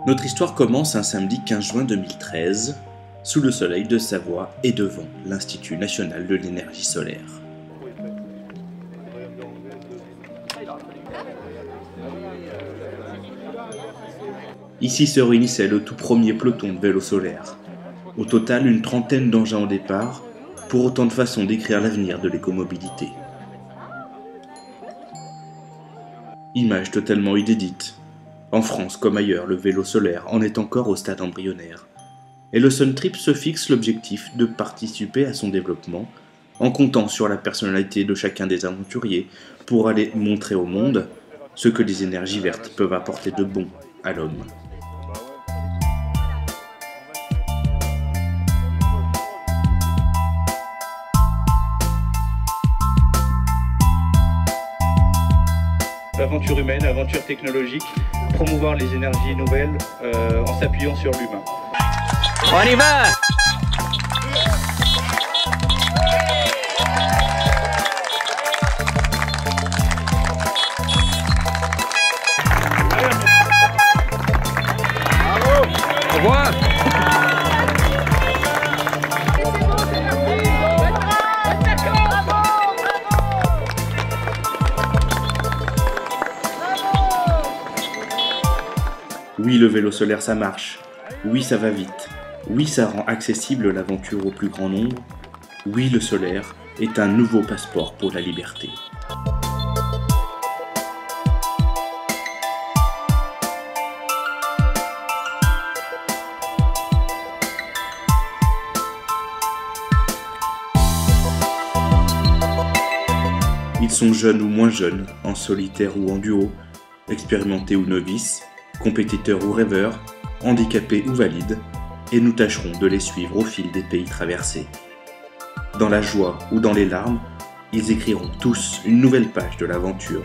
Notre histoire commence un samedi 15 juin 2013, sous le soleil de Savoie et devant l'Institut national de l'énergie solaire. Ici se réunissait le tout premier peloton de vélos solaires. Au total, une trentaine d'engins au départ, pour autant de façons d'écrire l'avenir de l'écomobilité. Image totalement inédite. En France comme ailleurs, le vélo solaire en est encore au stade embryonnaire. Et le Suntrip se fixe l'objectif de participer à son développement en comptant sur la personnalité de chacun des aventuriers pour aller montrer au monde ce que les énergies vertes peuvent apporter de bon à l'homme. Aventure humaine, aventure technologique, promouvoir les énergies nouvelles en s'appuyant sur l'humain. On y va! Au revoir! Oui, le vélo solaire ça marche. Oui, ça va vite. Oui, ça rend accessible l'aventure au plus grand nombre. Oui, le solaire est un nouveau passeport pour la liberté. Ils sont jeunes ou moins jeunes, en solitaire ou en duo, expérimentés ou novices, compétiteurs ou rêveurs, handicapés ou valides, et nous tâcherons de les suivre au fil des pays traversés. Dans la joie ou dans les larmes, ils écriront tous une nouvelle page de l'aventure.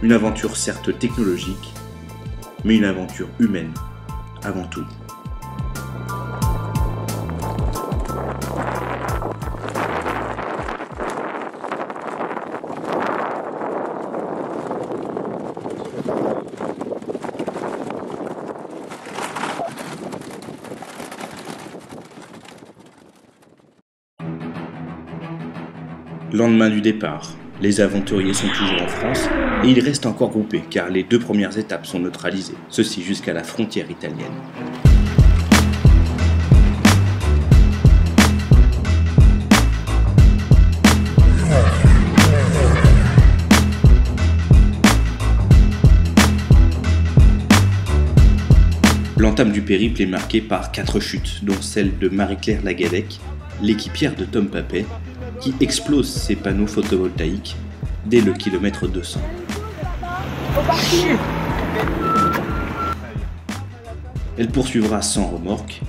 Une aventure certes technologique, mais une aventure humaine avant tout. Lendemain du départ, les aventuriers sont toujours en France et ils restent encore groupés car les 2 premières étapes sont neutralisées, ceci jusqu'à la frontière italienne. L'entame du périple est marquée par 4 chutes, dont celle de Marie-Claire Lagadec, l'équipière de Tom Papet, qui explose ses panneaux photovoltaïques dès le kilomètre 200. Elle poursuivra sans remorque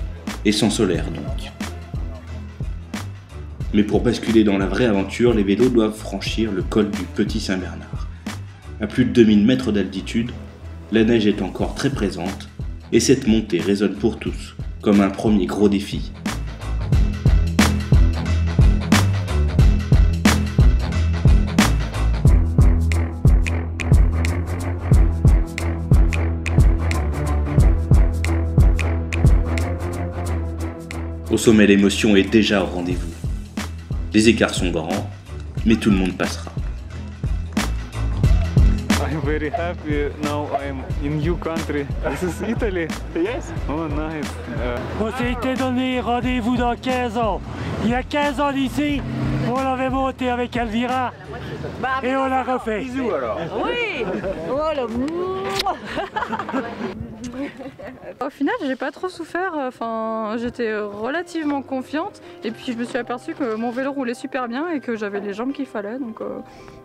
et sans solaire donc. Mais pour basculer dans la vraie aventure, les vélos doivent franchir le col du Petit Saint-Bernard. À plus de 2000 mètres d'altitude, la neige est encore très présente et cette montée résonne pour tous comme un premier gros défi. Au sommet, l'émotion est déjà au rendez-vous. Les écarts sont grands, mais tout le monde passera. I'm very happy now. I'm in new country. This is Italy. Yes. Oh, nice. On s'est été donné rendez-vous dans 15 ans. Il y a 15 ans d'ici, on avait monté avec Elvira et on l'a refait. Bisous alors. Oui. Voilà. Au final, j'ai pas trop souffert, j'étais relativement confiante et puis je me suis aperçue que mon vélo roulait super bien et que j'avais les jambes qu'il fallait, donc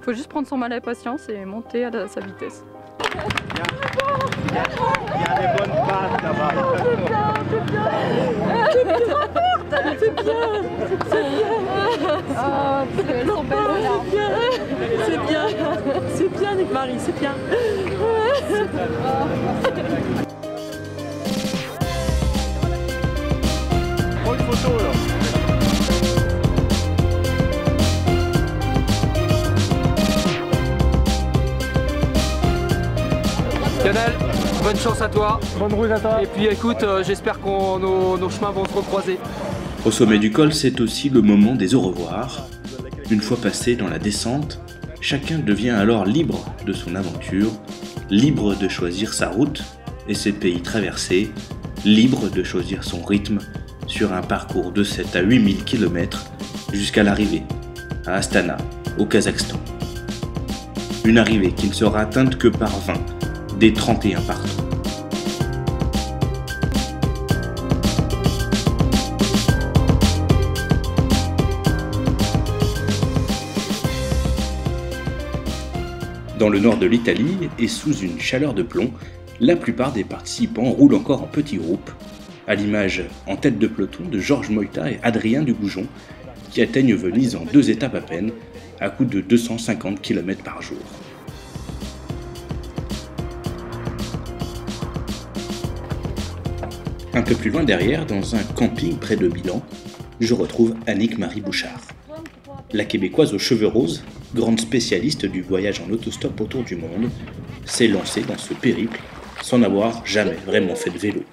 faut juste prendre son mal à patience et monter à sa vitesse. Il y a des bonnes pattes là-bas. C'est bien. C'est bien, Nick-Marie, c'est bien. Prends une photo là. Lionel, bonne chance à toi. Bonne route à toi. Et puis écoute, j'espère que nos chemins vont se recroiser. Au sommet du col, c'est aussi le moment des au revoir. Une fois passé dans la descente, chacun devient alors libre de son aventure, libre de choisir sa route et ses pays traversés, libre de choisir son rythme sur un parcours de 7 à 8000 km jusqu'à l'arrivée, à Astana, au Kazakhstan. Une arrivée qui ne sera atteinte que par 20 des 31 partants. Dans le nord de l'Italie, et sous une chaleur de plomb, la plupart des participants roulent encore en petits groupes, à l'image en tête de peloton de Georges Moïta et Adrien Dugoujon, qui atteignent Venise en 2 étapes à peine, à coup de 250 km par jour. Un peu plus loin derrière, dans un camping près de Milan, je retrouve Annick-Marie Bouchard. La Québécoise aux cheveux roses, grande spécialiste du voyage en autostop autour du monde, s'est lancée dans ce périple sans n'avoir jamais vraiment fait de vélo.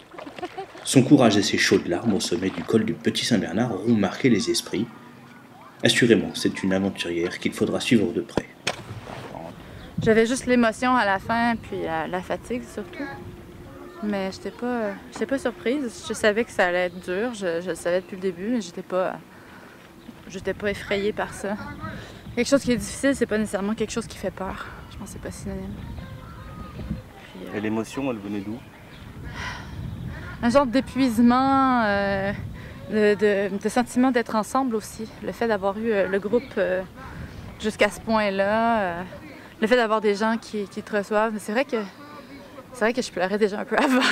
Son courage et ses chaudes larmes au sommet du col du Petit Saint-Bernard auront marqué les esprits. Assurément, c'est une aventurière qu'il faudra suivre de près. J'avais juste l'émotion à la fin, puis la fatigue surtout. Mais j'étais pas surprise. Je savais que ça allait être dur, je le savais depuis le début, mais j'étais pas effrayée par ça. Quelque chose qui est difficile, c'est pas nécessairement quelque chose qui fait peur. Je pense que c'est pas synonyme. Et l'émotion, elle venait d'où? Un genre d'épuisement, de sentiment d'être ensemble aussi. Le fait d'avoir eu le groupe jusqu'à ce point-là, le fait d'avoir des gens qui te reçoivent. C'est vrai que je pleurais déjà un peu avant,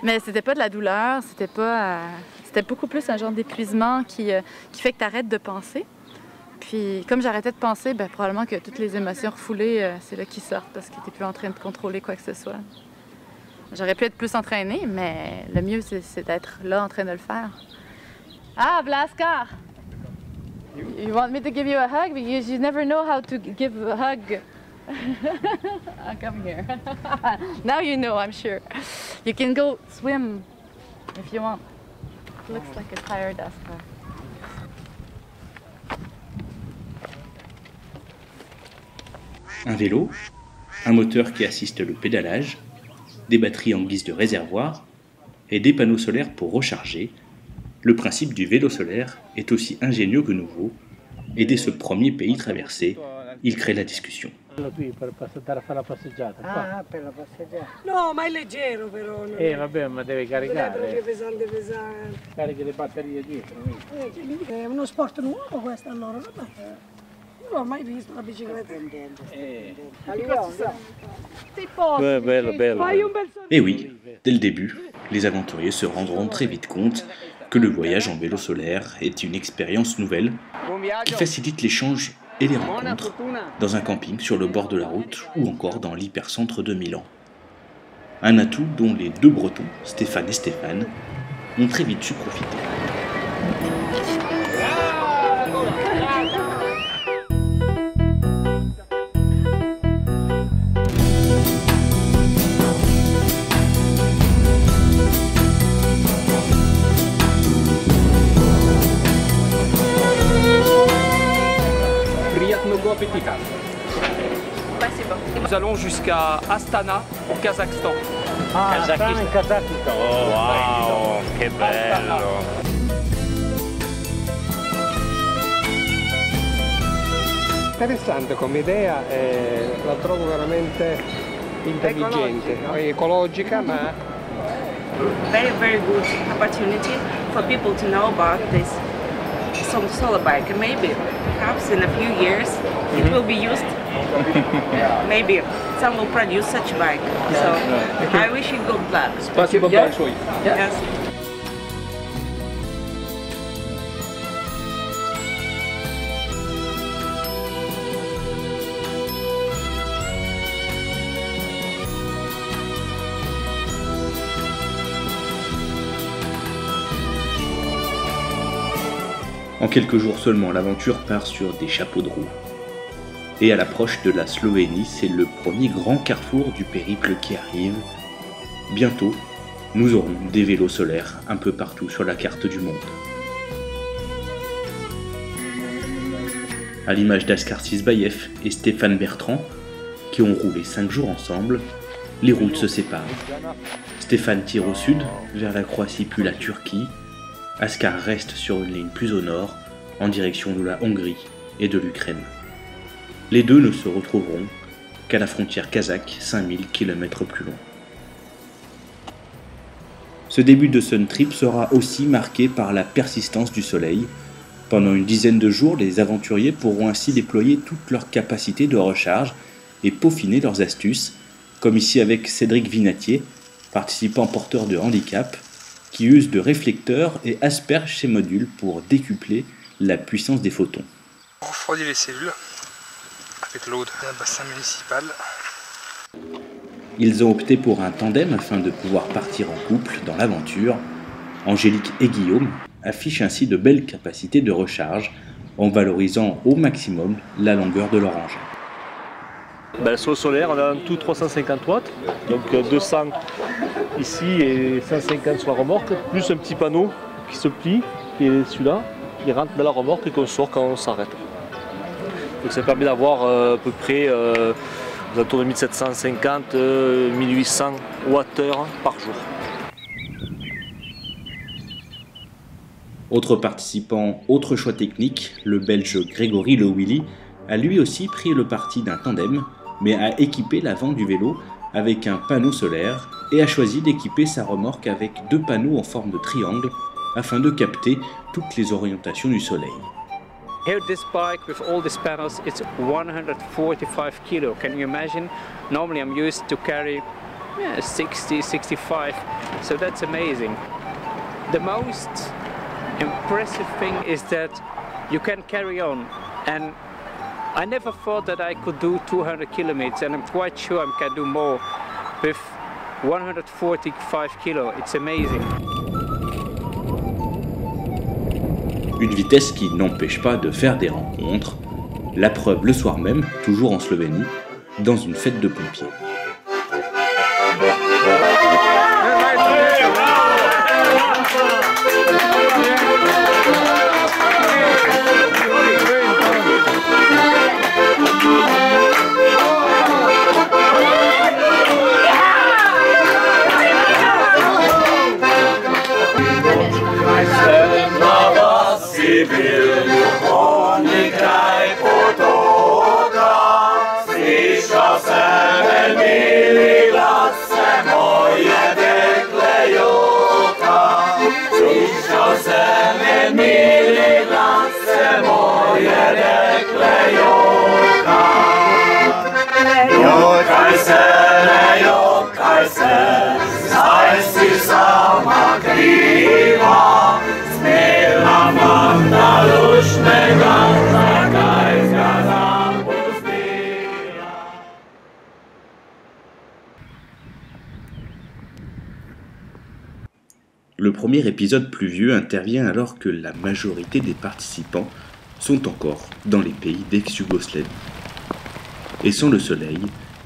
mais c'était pas de la douleur, c'était beaucoup plus un genre d'épuisement qui fait que tu arrêtes de penser. Puis comme j'arrêtais de penser, ben, probablement que toutes les émotions refoulées, c'est là qu'ils sortent parce que tu n'es plus en train de contrôler quoi que ce soit. J'aurais pu être plus entraînée, mais le mieux c'est d'être là en train de le faire. Ah, Blaskar! You want me to give you a hug? Because you never know how to give a hug. Come here. Now you know, I'm sure. You can go swim if you want. It looks like a tired Askar. Un vélo, un moteur qui assiste le pédalage, des batteries en guise de réservoir et des panneaux solaires pour recharger. Le principe du vélo solaire est aussi ingénieux que nouveau, et dès ce premier pays traversé, il crée la discussion. Ah, per la passeggiata. No, ma è leggero però. Vabbè, ma deve caricare. Perché pesante. Carichi le batterie dietro. È uno sport nuovo questo allora, vabbè. Io non ho mai visto la bicicletta. Ouais, bello. Et oui, dès le début, les aventuriers se rendront très vite compte que le voyage en vélo solaire est une expérience nouvelle qui facilite l'échange et les rencontres dans un camping sur le bord de la route ou encore dans l'hypercentre de Milan. Un atout dont les deux Bretons, Stéphane et Stéphane, ont très vite su profiter. Nous allons jusqu'à Astana, au Kazakhstan. Ah, Astana in Kazakhstan. Oh, wow, che bello! Interessante come idea, la trovo veramente intelligente, ecologica ma... Very, very good opportunity for people to know about this solar bike. Maybe, perhaps in a few years, it will be used. Maybe some will produce such bike. So I wish you good luck. Спасибо большое. Yes. En quelques jours seulement, l'aventure part sur des chapeaux de roue. Et à l'approche de la Slovénie, c'est le premier grand carrefour du périple qui arrive, Bientôt, nous aurons des vélos solaires un peu partout sur la carte du monde. À l'image d'Askar Sisbayev et Stéphane Bertrand, qui ont roulé 5 jours ensemble, les routes se séparent. Stéphane tire au sud, vers la Croatie puis la Turquie. Askar reste sur une ligne plus au nord, en direction de la Hongrie et de l'Ukraine. Les deux ne se retrouveront qu'à la frontière kazakh, 5000 km plus loin. Ce début de Sun Trip sera aussi marqué par la persistance du soleil. Pendant une dizaine de jours, les aventuriers pourront ainsi déployer toutes leurs capacités de recharge et peaufiner leurs astuces, comme ici avec Cédric Vinatier, participant porteur de handicap, qui use de réflecteurs et asperge ses modules pour décupler la puissance des photons. On refroidit les cellules avec l'eau d'un bassin municipal. Ils ont opté pour un tandem afin de pouvoir partir en couple dans l'aventure. Angélique et Guillaume affichent ainsi de belles capacités de recharge en valorisant au maximum la longueur de leur engin. Sur le solaire, on a en tout 350 watts, donc 200 ici et 150 sur la remorque, plus un petit panneau qui se plie, qui est celui-là, qui rentre dans la remorque et qu'on sort quand on s'arrête. Donc ça permet d'avoir à peu près aux alentours de 1750, 1800 Wh par jour. Autre participant, autre choix technique, le Belge Grégory Le Willy a lui aussi pris le parti d'un tandem, mais a équipé l'avant du vélo avec un panneau solaire et a choisi d'équiper sa remorque avec 2 panneaux en forme de triangle afin de capter toutes les orientations du soleil. Here this bike with all these panels, it's 145 kilo. Can you imagine? Normally I'm used to carry 60, 65, so that's amazing. The most impressive thing is that you can carry on, and I never thought that I could do 200 kilometers, and I'm quite sure I can do more with 145 kilo. It's amazing. Une vitesse qui n'empêche pas de faire des rencontres. La preuve le soir même, toujours en Slovénie, dans une fête de pompiers. Le premier épisode pluvieux intervient alors que la majorité des participants sont encore dans les pays d'ex-Yougoslavie. Et sans le soleil,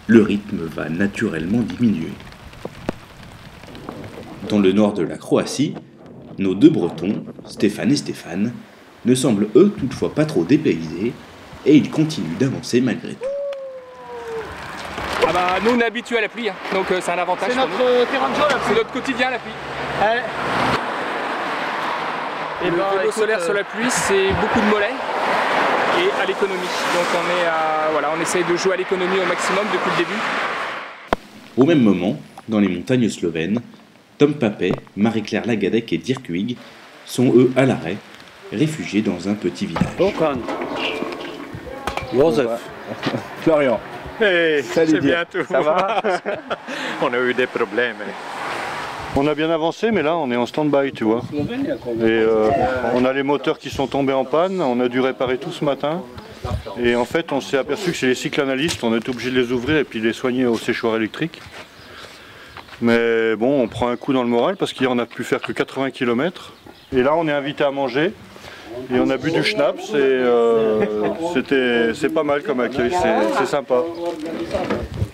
le rythme va naturellement diminuer. Dans le nord de la Croatie, nos 2 Bretons, Stéphane et Stéphane, ne semblent eux toutefois pas trop dépaysés et ils continuent d'avancer malgré tout. Ah bah, nous on est habitués à la pluie, hein. Donc c'est un avantage. C'est notre terrain de jeu, la pluie. C'est notre quotidien la pluie. Ouais. Et le vélo solaire sur la pluie, c'est beaucoup de mollets et à l'économie. Donc on essaye de jouer à l'économie au maximum depuis le début. Au même moment, dans les montagnes slovènes, Tom Papet, Marie-Claire Lagadec et Dirk Huyghe sont eux à l'arrêt, réfugiés dans un petit village. Joseph. Florian. Hey, salut, c'est bien tout. Ça va? On a eu des problèmes. On a bien avancé, mais là on est en stand-by, tu vois. Et on a les moteurs qui sont tombés en panne, on a dû réparer tout ce matin. Et en fait on s'est aperçu que chez les cyclanalystes, on est obligé de les ouvrir et puis de les soigner au séchoir électrique. Mais bon, on prend un coup dans le moral parce qu'hier on a pu faire que 80 km. Et là on est invité à manger. Et on a bu du schnapps et c'est pas mal comme accueil, c'est sympa.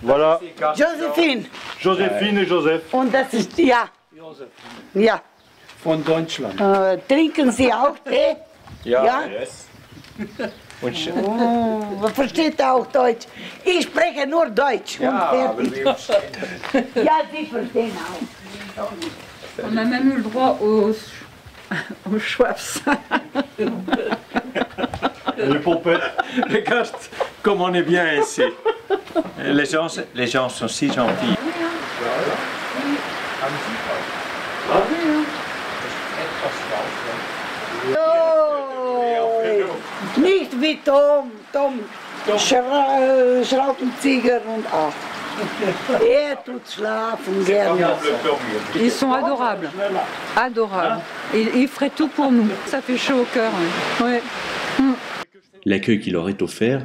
Voilà. Josephine. Josephine et Joseph. Und das ist, ja. Ja. Von Deutschland. Trinken Sie auch Tee? Ja. Yes. Oh, versteht auch Deutsch. Ich spreche nur Deutsch. Ja, und fertig. Ja, Sie verstehen auch. On a même eu le droit aux Schweppes. Les pompettes. Regarde comme on est bien ici. Les gens sont si gentils. Oh, nicht wie Tom Schraubenzieher und ach. tut schlafen gerne. Ils sont adorables. Adorables. Ils feraient tout pour nous. Ça fait chaud au cœur. Ouais. L'accueil qu'il leur est offert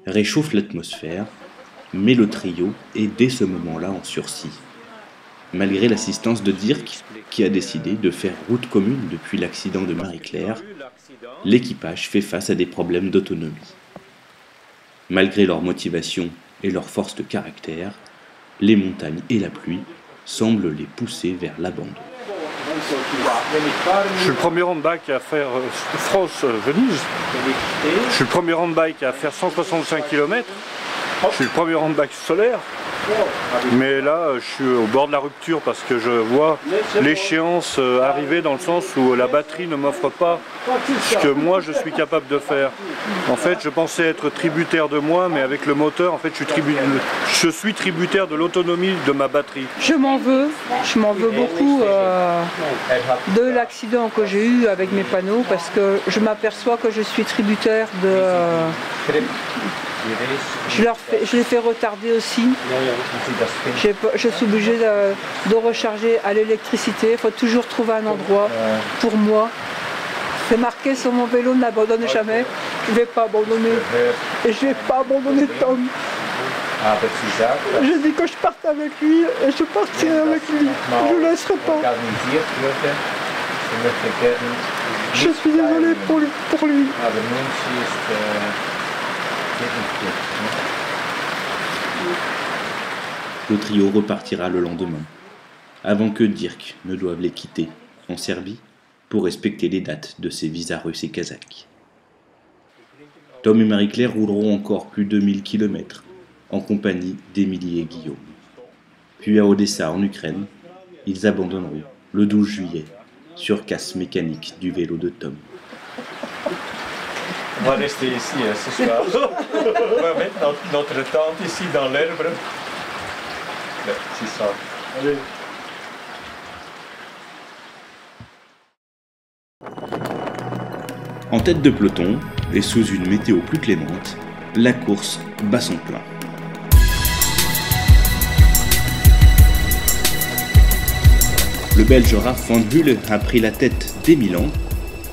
réchauffe l'atmosphère, mais le trio est dès ce moment-là en sursis. Malgré l'assistance de Dirk, qui a décidé de faire route commune depuis l'accident de Marie-Claire, l'équipage fait face à des problèmes d'autonomie. Malgré leur motivation et leur force de caractère, les montagnes et la pluie semblent les pousser vers l'abandon. Je suis le premier handbike à faire France-Venise. Je suis le premier handbike à faire 165 km. Je suis le premier handbike solaire. Mais là, je suis au bord de la rupture parce que je vois l'échéance arriver dans le sens où la batterie ne m'offre pas ce que moi je suis capable de faire. En fait, je pensais être tributaire de moi, mais avec le moteur, en fait, je suis tributaire de l'autonomie de ma batterie. Je m'en veux beaucoup de l'accident que j'ai eu avec mes panneaux parce que je m'aperçois que je suis tributaire de... Je les fais retarder aussi. Je suis obligée de recharger à l'électricité. Il faut toujours trouver un endroit pour moi. C'est marqué sur mon vélo, n'abandonne jamais. Je ne vais pas abandonner. Et je ne vais pas abandonner Tom. J'ai dit que je parte avec lui et je partirai avec lui. Je ne le laisserai pas. Je suis désolée pour lui. Le trio repartira le lendemain, avant que Dirk ne doive les quitter en Serbie pour respecter les dates de ses visas russes et kazakhs. Tom et Marie-Claire rouleront encore plus de 1000 km en compagnie d'Émilie et Guillaume. Puis à Odessa en Ukraine, ils abandonneront le 12 juillet sur casse mécanique du vélo de Tom. On va rester ici ce soir. On va mettre notre tente ici dans l'herbe. C'est ça. Allez. En tête de peloton, et sous une météo plus clémente, la course bat son plein. Le Belge Raf van Hulle a pris la tête dès Milan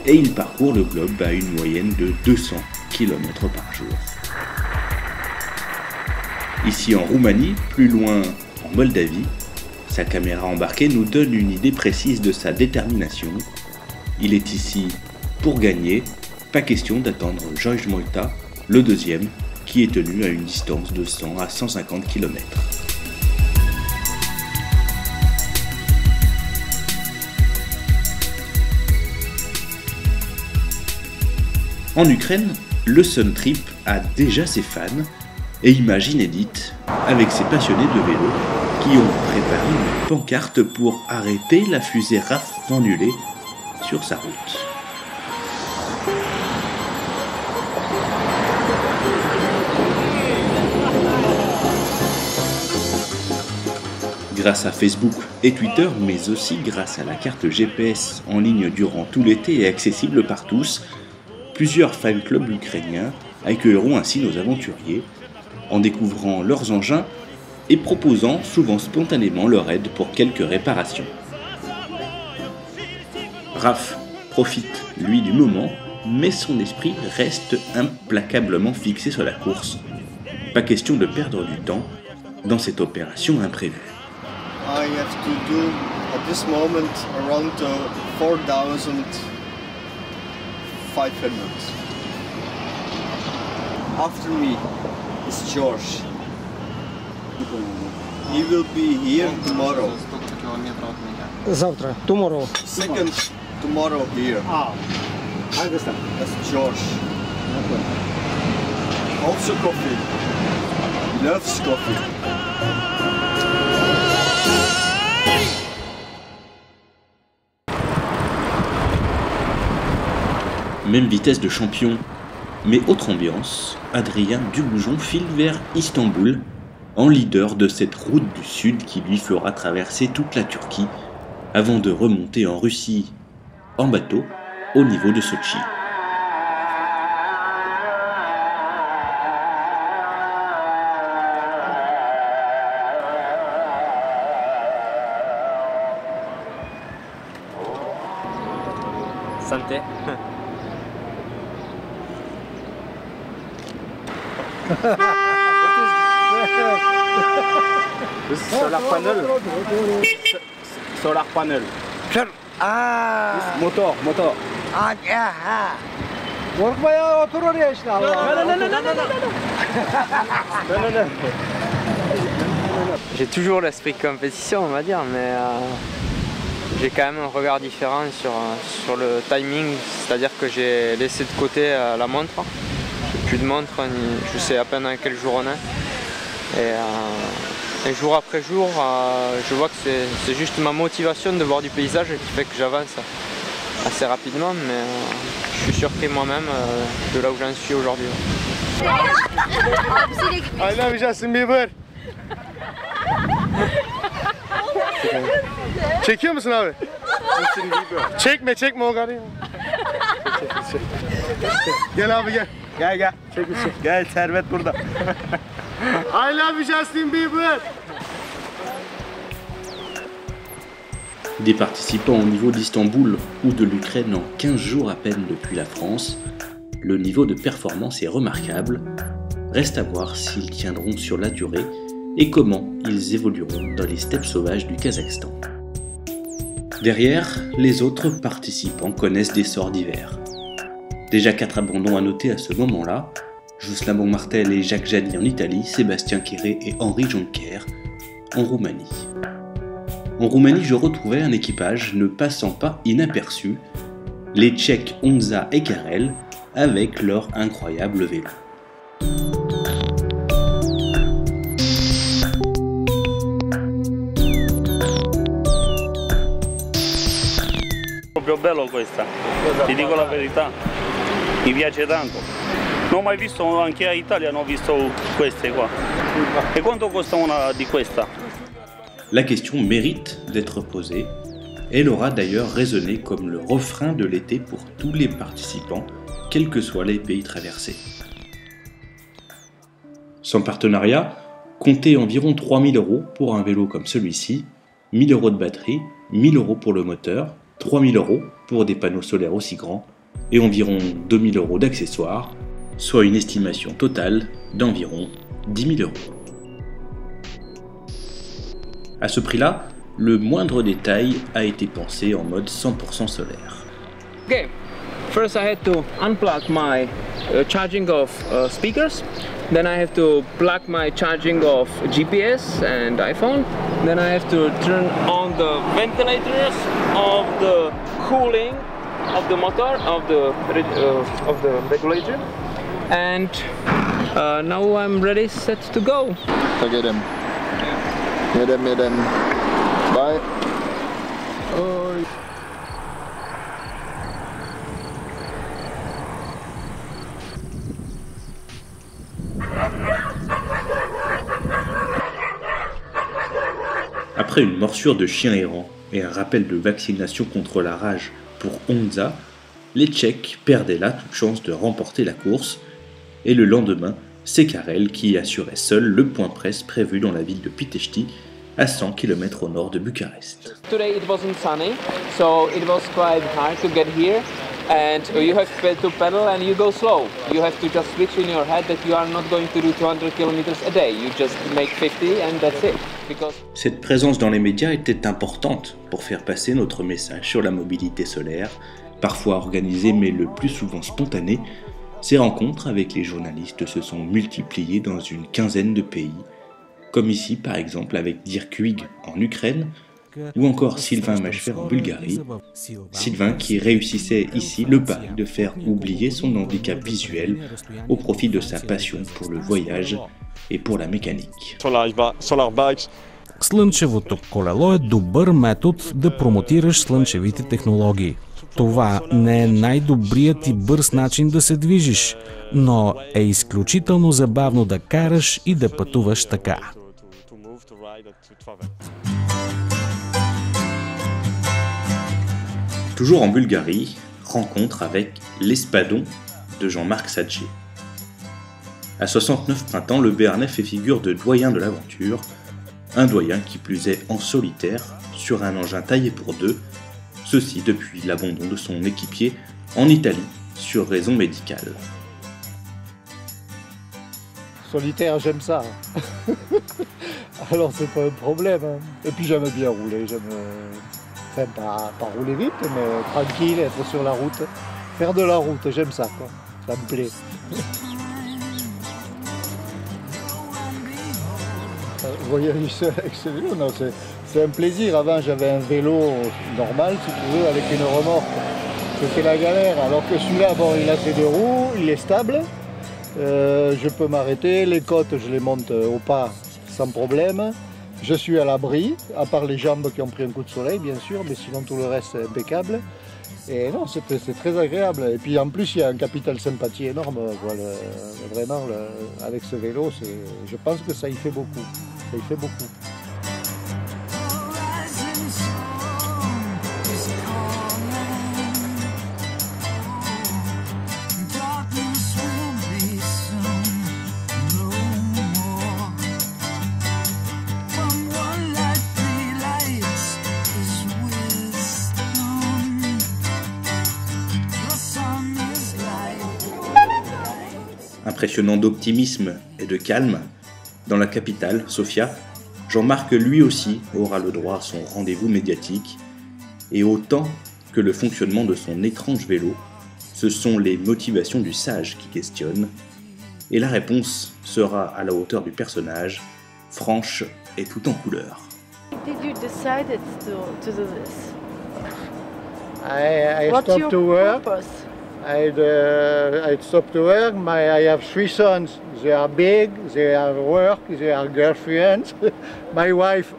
et il parcourt le globe à une moyenne de 200 km par jour. Ici en Roumanie, plus loin en Moldavie, sa caméra embarquée nous donne une idée précise de sa détermination. Il est ici pour gagner, pas question d'attendre George Moita, le deuxième, qui est tenu à une distance de 100 à 150 km. En Ukraine, le Sun Trip a déjà ses fans et images inédites avec ses passionnés de vélo qui ont préparé une pancarte pour arrêter la fusée Raf van Hulle sur sa route. Grâce à Facebook et Twitter, mais aussi grâce à la carte GPS en ligne durant tout l'été et accessible par tous, plusieurs fan clubs ukrainiens accueilleront ainsi nos aventuriers en découvrant leurs engins et proposant souvent spontanément leur aide pour quelques réparations. Raf profite, lui, du moment, mais son esprit reste implacablement fixé sur la course. Pas question de perdre du temps dans cette opération imprévue. I have to do at this moment around 4,500. After me is George. He will be here tomorrow. Завтра, tomorrow. Second tomorrow here. I understand. That's George. Also coffee. He loves coffee. Même vitesse de champion, mais autre ambiance, Adrien Dugoujon file vers Istanbul, en leader de cette route du sud qui lui fera traverser toute la Turquie, avant de remonter en Russie, en bateau, au niveau de Sotchi. Santé. Solar panel. Solar panel. Motor. Korkma ya, otur oraya işte Allah. J'ai toujours l'esprit compétition, on va dire, mais j'ai quand même un regard différent sur le timing, c'est-à-dire que j'ai laissé de côté la montre. Plus de montre, je sais à peine à quel jour on est. Et jour après jour, je vois que c'est juste ma motivation de voir du paysage qui fait que j'avance assez rapidement, mais je suis surpris moi-même de là où j'en suis aujourd'hui. I love Justin Bieber. Çekiyor musun abi? Çekme o kadar. Gel abi gel. Gel. Gel Servet burada. I love Justin Bieber. Des participants au niveau d'Istanbul ou de l'Ukraine en 15 jours à peine depuis la France, le niveau de performance est remarquable. Reste à voir s'ils tiendront sur la durée et comment ils évolueront dans les steppes sauvages du Kazakhstan. Derrière, les autres participants connaissent des sorts divers. Déjà 4 abandons à noter à ce moment-là, Jocelyn Bonmartel et Jacques Jani en Italie, Sébastien Quéré et Henri Jonker en Roumanie. En Roumanie, je retrouvais un équipage ne passant pas inaperçu, les Tchèques Honza et Karel, avec leur incroyable vélo. Proprio bello questa, ti dico la verità, mi piace tanto. Non ho mai visto, anche in Italia non ho visto queste qua. E quanto costa una di questa? La question mérite d'être posée. Elle aura d'ailleurs résonné comme le refrain de l'été pour tous les participants, quels que soient les pays traversés. Sans partenariat, comptez environ 3 000 € pour un vélo comme celui-ci, 1 000 € de batterie, 1 000 € pour le moteur, 3 000 € pour des panneaux solaires aussi grands et environ 2 000 € d'accessoires, soit une estimation totale d'environ 10 000 €. À ce prix-là, le moindre détail a été pensé en mode 100% solaire. Okay, first I had to unplug my charging of speakers, then I have to plug my charging of GPS and iPhone, then I have to turn on the ventilators of the cooling of the motor, of the regulator, and now I'm ready, set to go. Get him. Bye. Après une morsure de chien errant et un rappel de vaccination contre la rage pour Honza, les Tchèques perdaient là toute chance de remporter la course, et le lendemain, c'est Karel qui assurait seul le point presse prévu dans la ville de Pitești, à 100 km au nord de Bucarest. Today it wasn't sunny, so it was quite hard to get here, and you have to pedal and you go slow. You have to just switch in your head that you are not going to do 200 km a day, you just make 50 and that's it. Cette présence dans les médias était importante pour faire passer notre message sur la mobilité solaire, parfois organisée mais le plus souvent spontanée. Ces rencontres avec les journalistes se sont multipliées dans une quinzaine de pays, comme ici par exemple avec Dirk Huyg en Ukraine, ou encore Sylvain Machefer en Bulgarie. Sylvain qui réussissait ici le pari de faire oublier son handicap visuel au profit de sa passion pour le voyage et pour la mécanique. Слънчевото колело е добър метод да промотираш слънчевите технологии. Това не е най-добрият и бърз начин да се движиш, но е изключително забавно да караш и да пътуваш така. Toujours en Bulgarie, rencontre avec l'Espadon de Jean-Marc Sadché. À 69 printemps, le Béarnais fait figure de doyen de l'aventure, un doyen qui plus est en solitaire, sur un engin taillé pour deux, ceci depuis l'abandon de son équipier en Italie, sur raison médicale. Solitaire, j'aime ça. Alors c'est pas un problème. Hein. Et puis j'aime bien rouler, enfin pas rouler vite, mais tranquille, être sur la route. Faire de la route, j'aime ça, quoi. Ça me plaît. Vous voyez avec ce vélo, non, c'est un plaisir. Avant j'avais un vélo normal, si tu veux, avec une remorque. C'était la galère, alors que celui-là, bon, il a ses deux roues, il est stable. Je peux m'arrêter, les côtes je les monte au pas sans problème. Je suis à l'abri, à part les jambes qui ont pris un coup de soleil bien sûr, mais sinon tout le reste est impeccable. Et non, c'est très agréable. Et puis en plus il y a un capital sympathie énorme. Voilà, vraiment avec ce vélo, je pense que ça y fait beaucoup. Ça y fait beaucoup. Impressionnant d'optimisme et de calme, dans la capitale, Sofia, Jean-Marc lui aussi aura le droit à son rendez-vous médiatique, et autant que le fonctionnement de son étrange vélo, ce sont les motivations du sage qui questionnent, et la réponse sera à la hauteur du personnage, franche et tout en couleur. Did you decide to do this? I What's stopped your to work. purpose? I stopped to work. I have 3 sons. They are big, they have work, they are girlfriends. My wife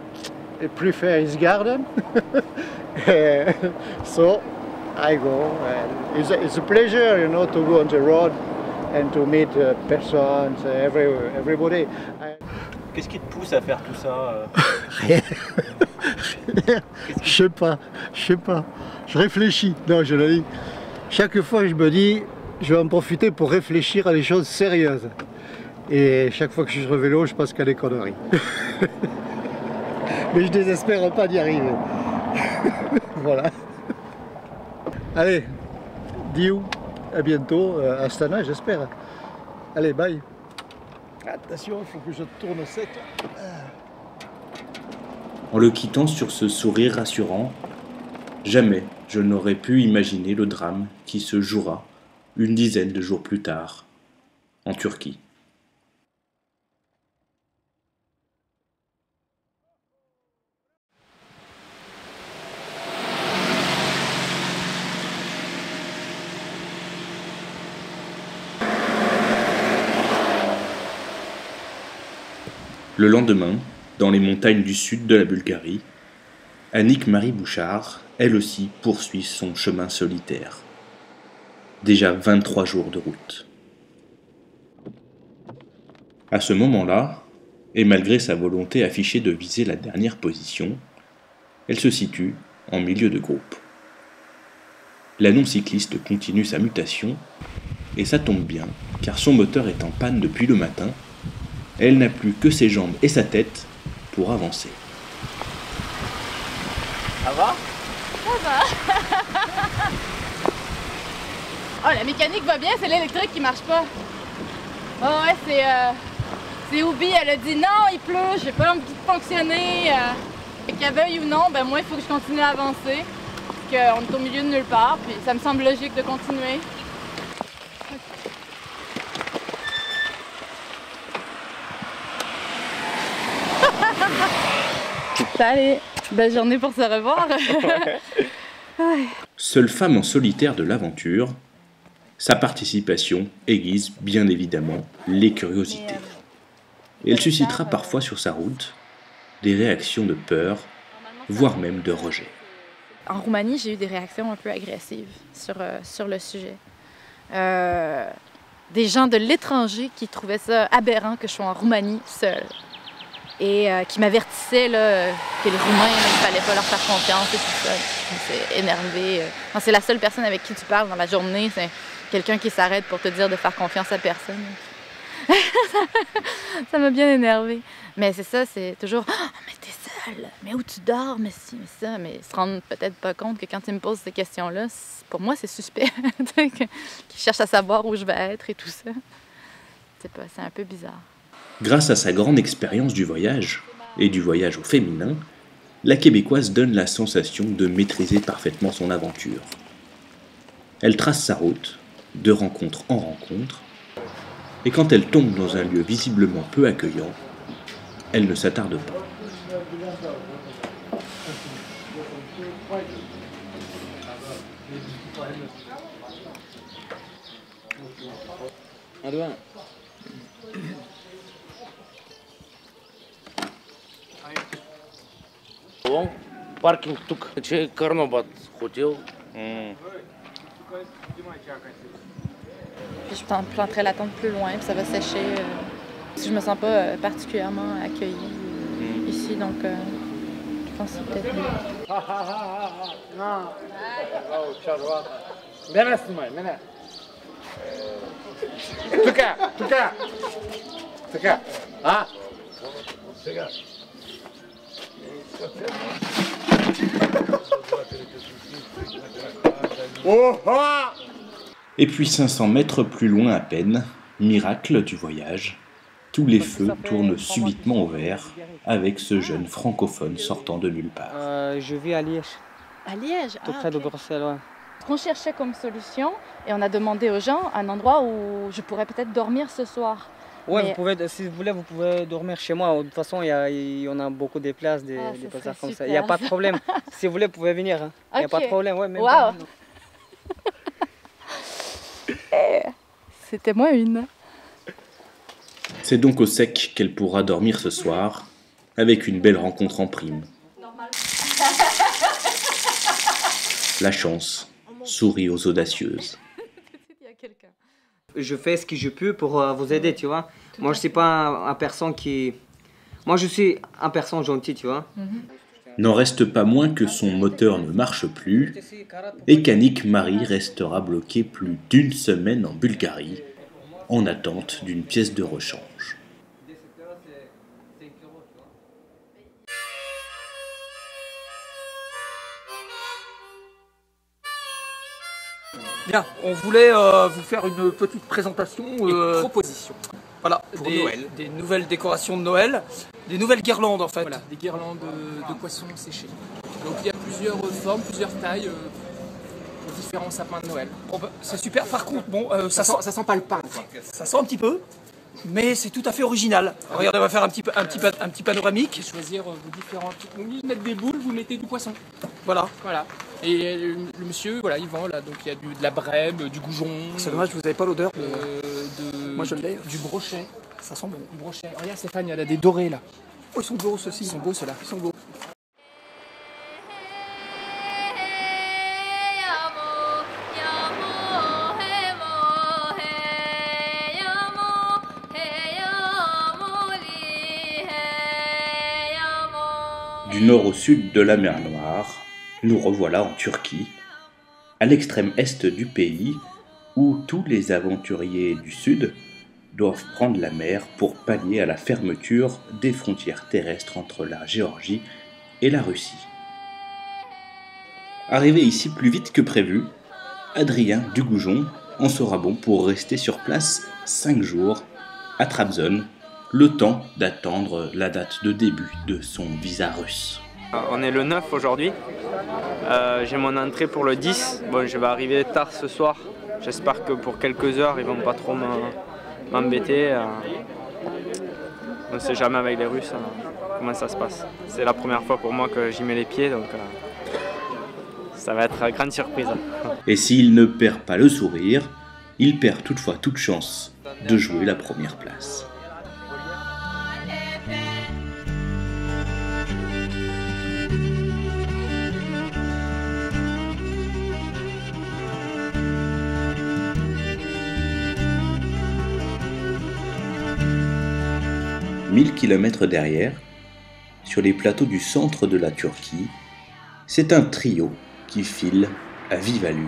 prefers garden. So I go. It's a pleasure, you know, to go on the road and to meet persons, everybody. Qu'est-ce qui te pousse à faire tout ça Rien. Je sais pas. Je réfléchis. Non, je le dis. Chaque fois, je me dis, je vais en profiter pour réfléchir à des choses sérieuses. Et chaque fois que je suis sur le vélo, je pense qu'à des conneries. Mais je désespère pas d'y arriver. Voilà. Allez, Diou, à bientôt, à Astana, j'espère. Allez, bye. Attention, il faut que je tourne sec. En le quittant sur ce sourire rassurant, jamais je n'aurais pu imaginer le drame qui se jouera une dizaine de jours plus tard, en Turquie. Le lendemain, dans les montagnes du sud de la Bulgarie, Annick Marie Bouchard, elle aussi, poursuit son chemin solitaire. Déjà 23 jours de route. À ce moment-là, et malgré sa volonté affichée de viser la dernière position, elle se situe en milieu de groupe. La non-cycliste continue sa mutation, et ça tombe bien, car son moteur est en panne depuis le matin. Elle n'a plus que ses jambes et sa tête pour avancer. Ça va? Ça va. Oh, la mécanique va bien, c'est l'électrique qui marche pas. Oh ouais, c'est Oubi, elle a dit non, il pleut, j'ai pas envie de fonctionner. Qu'elle veuille ou non, ben moi il faut que je continue à avancer. Parce qu'on est au milieu de nulle part, puis ça me semble logique de continuer. Allez, belle journée pour se revoir. Seule femme en solitaire de l'aventure, sa participation aiguise bien évidemment les curiosités. Et elle suscitera parfois sur sa route des réactions de peur, voire même de rejet. En Roumanie, j'ai eu des réactions un peu agressives sur le sujet. Des gens de l'étranger qui trouvaient ça aberrant que je sois en Roumanie seule. Et qui m'avertissaient que les Roumains, il ne fallait pas leur faire confiance et tout ça. C'est énervé. C'est la seule personne avec qui tu parles dans la journée, c'est quelqu'un qui s'arrête pour te dire de faire confiance à personne. Ça m'a bien énervé. Mais c'est ça, c'est toujours « Oh, mais t'es seule! Mais où tu dors? Mais si, mais ça! » Mais ils se rendent peut-être pas compte que quand ils me posent ces questions-là, pour moi, c'est suspect. Qu'ils cherchent à savoir où je vais être et tout ça. C'est un peu bizarre. Grâce à sa grande expérience du voyage, et du voyage au féminin, la Québécoise donne la sensation de maîtriser parfaitement son aventure. Elle trace sa route, de rencontre en rencontre, et quand elle tombe dans un lieu visiblement peu accueillant, elle ne s'attarde pas. Parking тук. Ce Карнобат хотел. Puis je planterai la tente plus loin, puis ça va sécher. Si je me sens pas particulièrement accueillie ici, donc je pense que c'est peut-être mieux. Et puis 500 mètres plus loin à peine, miracle du voyage, tous les feux tournent subitement au vert avec ce jeune francophone sortant de nulle part. Je vis à Liège. À Liège? Tout près de Bruxelles, ouais. On cherchait comme solution et on a demandé aux gens un endroit où je pourrais peut-être dormir ce soir. Ouais, mais... vous pouvez, si vous voulez, vous pouvez dormir chez moi. De toute façon, on a beaucoup de places, des places comme ça. Il n'y a pas de problème. Si vous voulez, vous pouvez venir. Hein. Il n'y a pas de problème. Ouais, même wow. C'était moi une. C'est donc au sec qu'elle pourra dormir ce soir, avec une belle rencontre en prime. La chance sourit aux audacieuses. Je fais ce que je peux pour vous aider, tu vois. Moi, je suis pas un personne qui... Moi, je suis un personne gentil, tu vois. N'en reste pas moins que son moteur ne marche plus et qu'Annick Marie restera bloquée plus d'une semaine en Bulgarie en attente d'une pièce de rechange. Bien, on voulait vous faire une petite présentation. Une proposition. Voilà, des nouvelles décorations de Noël, des nouvelles guirlandes en fait. Voilà, des guirlandes de poissons séchés. Donc il y a plusieurs formes, plusieurs tailles pour différents sapins de Noël. Bon, bah, c'est super, par contre, bon, ça sent pas le pain. Ça sent un petit peu, mais c'est tout à fait original. Alors, regardez, on va faire un petit panoramique. Choisir vos différentes... Au lieu de mettre des boules, vous mettez du poisson. Voilà. Et le monsieur, voilà, il vend là, donc il y a de la brème, du goujon. C'est dommage, vous n'avez pas l'odeur Moi je l'ai. Du brochet. Ça sent bon. Du brochet. Regarde Stéphane, il y en a des dorés là. Oh, ils sont beaux ceux-ci. Ils sont beaux ceux-là. Ils sont beaux. Du nord au sud de la mer Noire, nous revoilà en Turquie, à l'extrême est du pays, où tous les aventuriers du sud doivent prendre la mer pour pallier à la fermeture des frontières terrestres entre la Géorgie et la Russie. Arrivé ici plus vite que prévu, Adrien Dugoujon en sera bon pour rester sur place 5 jours à Trabzon, le temps d'attendre la date de début de son visa russe. On est le 9 aujourd'hui, j'ai mon entrée pour le 10, bon, je vais arriver tard ce soir, j'espère que pour quelques heures ils vont pas trop m'embêter, on ne sait jamais avec les Russes. comment ça se passe. C'est la première fois pour moi que j'y mets les pieds, donc ça va être une grande surprise. Et s'il ne perd pas le sourire, il perd toutefois toute chance de jouer la première place. « 1000 km derrière, sur les plateaux du centre de la Turquie, c'est un trio qui file à vive allure.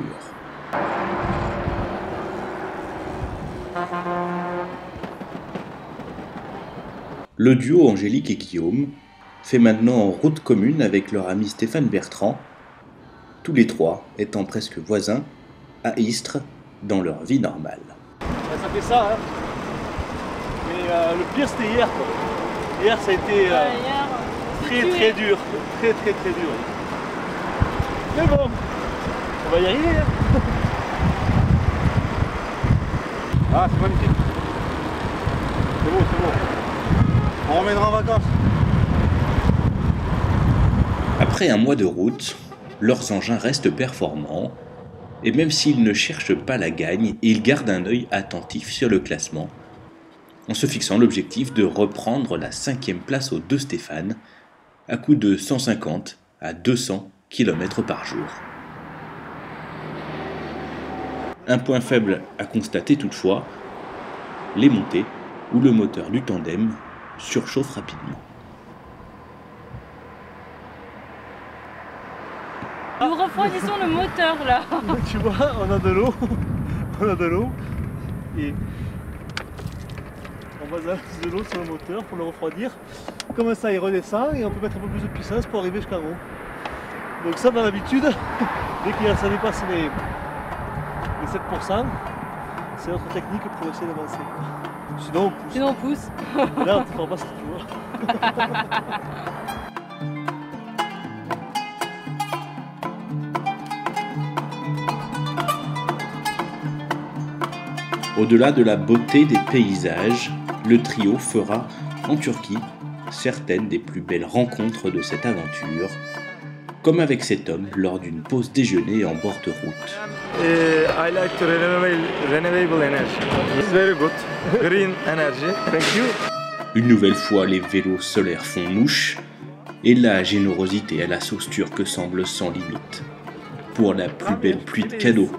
Le duo Angélique et Guillaume fait maintenant route commune avec leur ami Stéphane Bertrand, tous les trois étant presque voisins à Istres dans leur vie normale. Ça fait ça, hein. Mais le pire c'était hier, quoi. Hier ça a été très dur, très dur. Mais bon, on va y arriver. Hein. Ah, c'est magnifique. C'est beau. On reviendra en vacances. Après un mois de route, leurs engins restent performants, et même s'ils ne cherchent pas la gagne, ils gardent un œil attentif sur le classement, en se fixant l'objectif de reprendre la 5e place aux deux Stéphane, à coup de 150 à 200 km par jour. Un point faible à constater toutefois, les montées où le moteur du tandem surchauffe rapidement. Nous refroidissons le moteur là. Tu vois, on a de l'eau, et on va de l'eau sur le moteur pour le refroidir. Comme ça il redescend et on peut mettre un peu plus de puissance pour arriver jusqu'en haut. Donc ça dans l'habitude, dès que ça dépasse les 7%, c'est notre technique pour essayer d'avancer. Sinon on pousse. Là tu ne feras pas ce que tu vois. Au-delà de la beauté des paysages, le trio fera, en Turquie, certaines des plus belles rencontres de cette aventure, comme avec cet homme lors d'une pause déjeuner en bord de route. I like to renewable energy. It's very good. Green energy. Thank you. Une nouvelle fois, les vélos solaires font mouche, et la générosité à la sauce turque semble sans limite, pour la plus belle pluie de cadeaux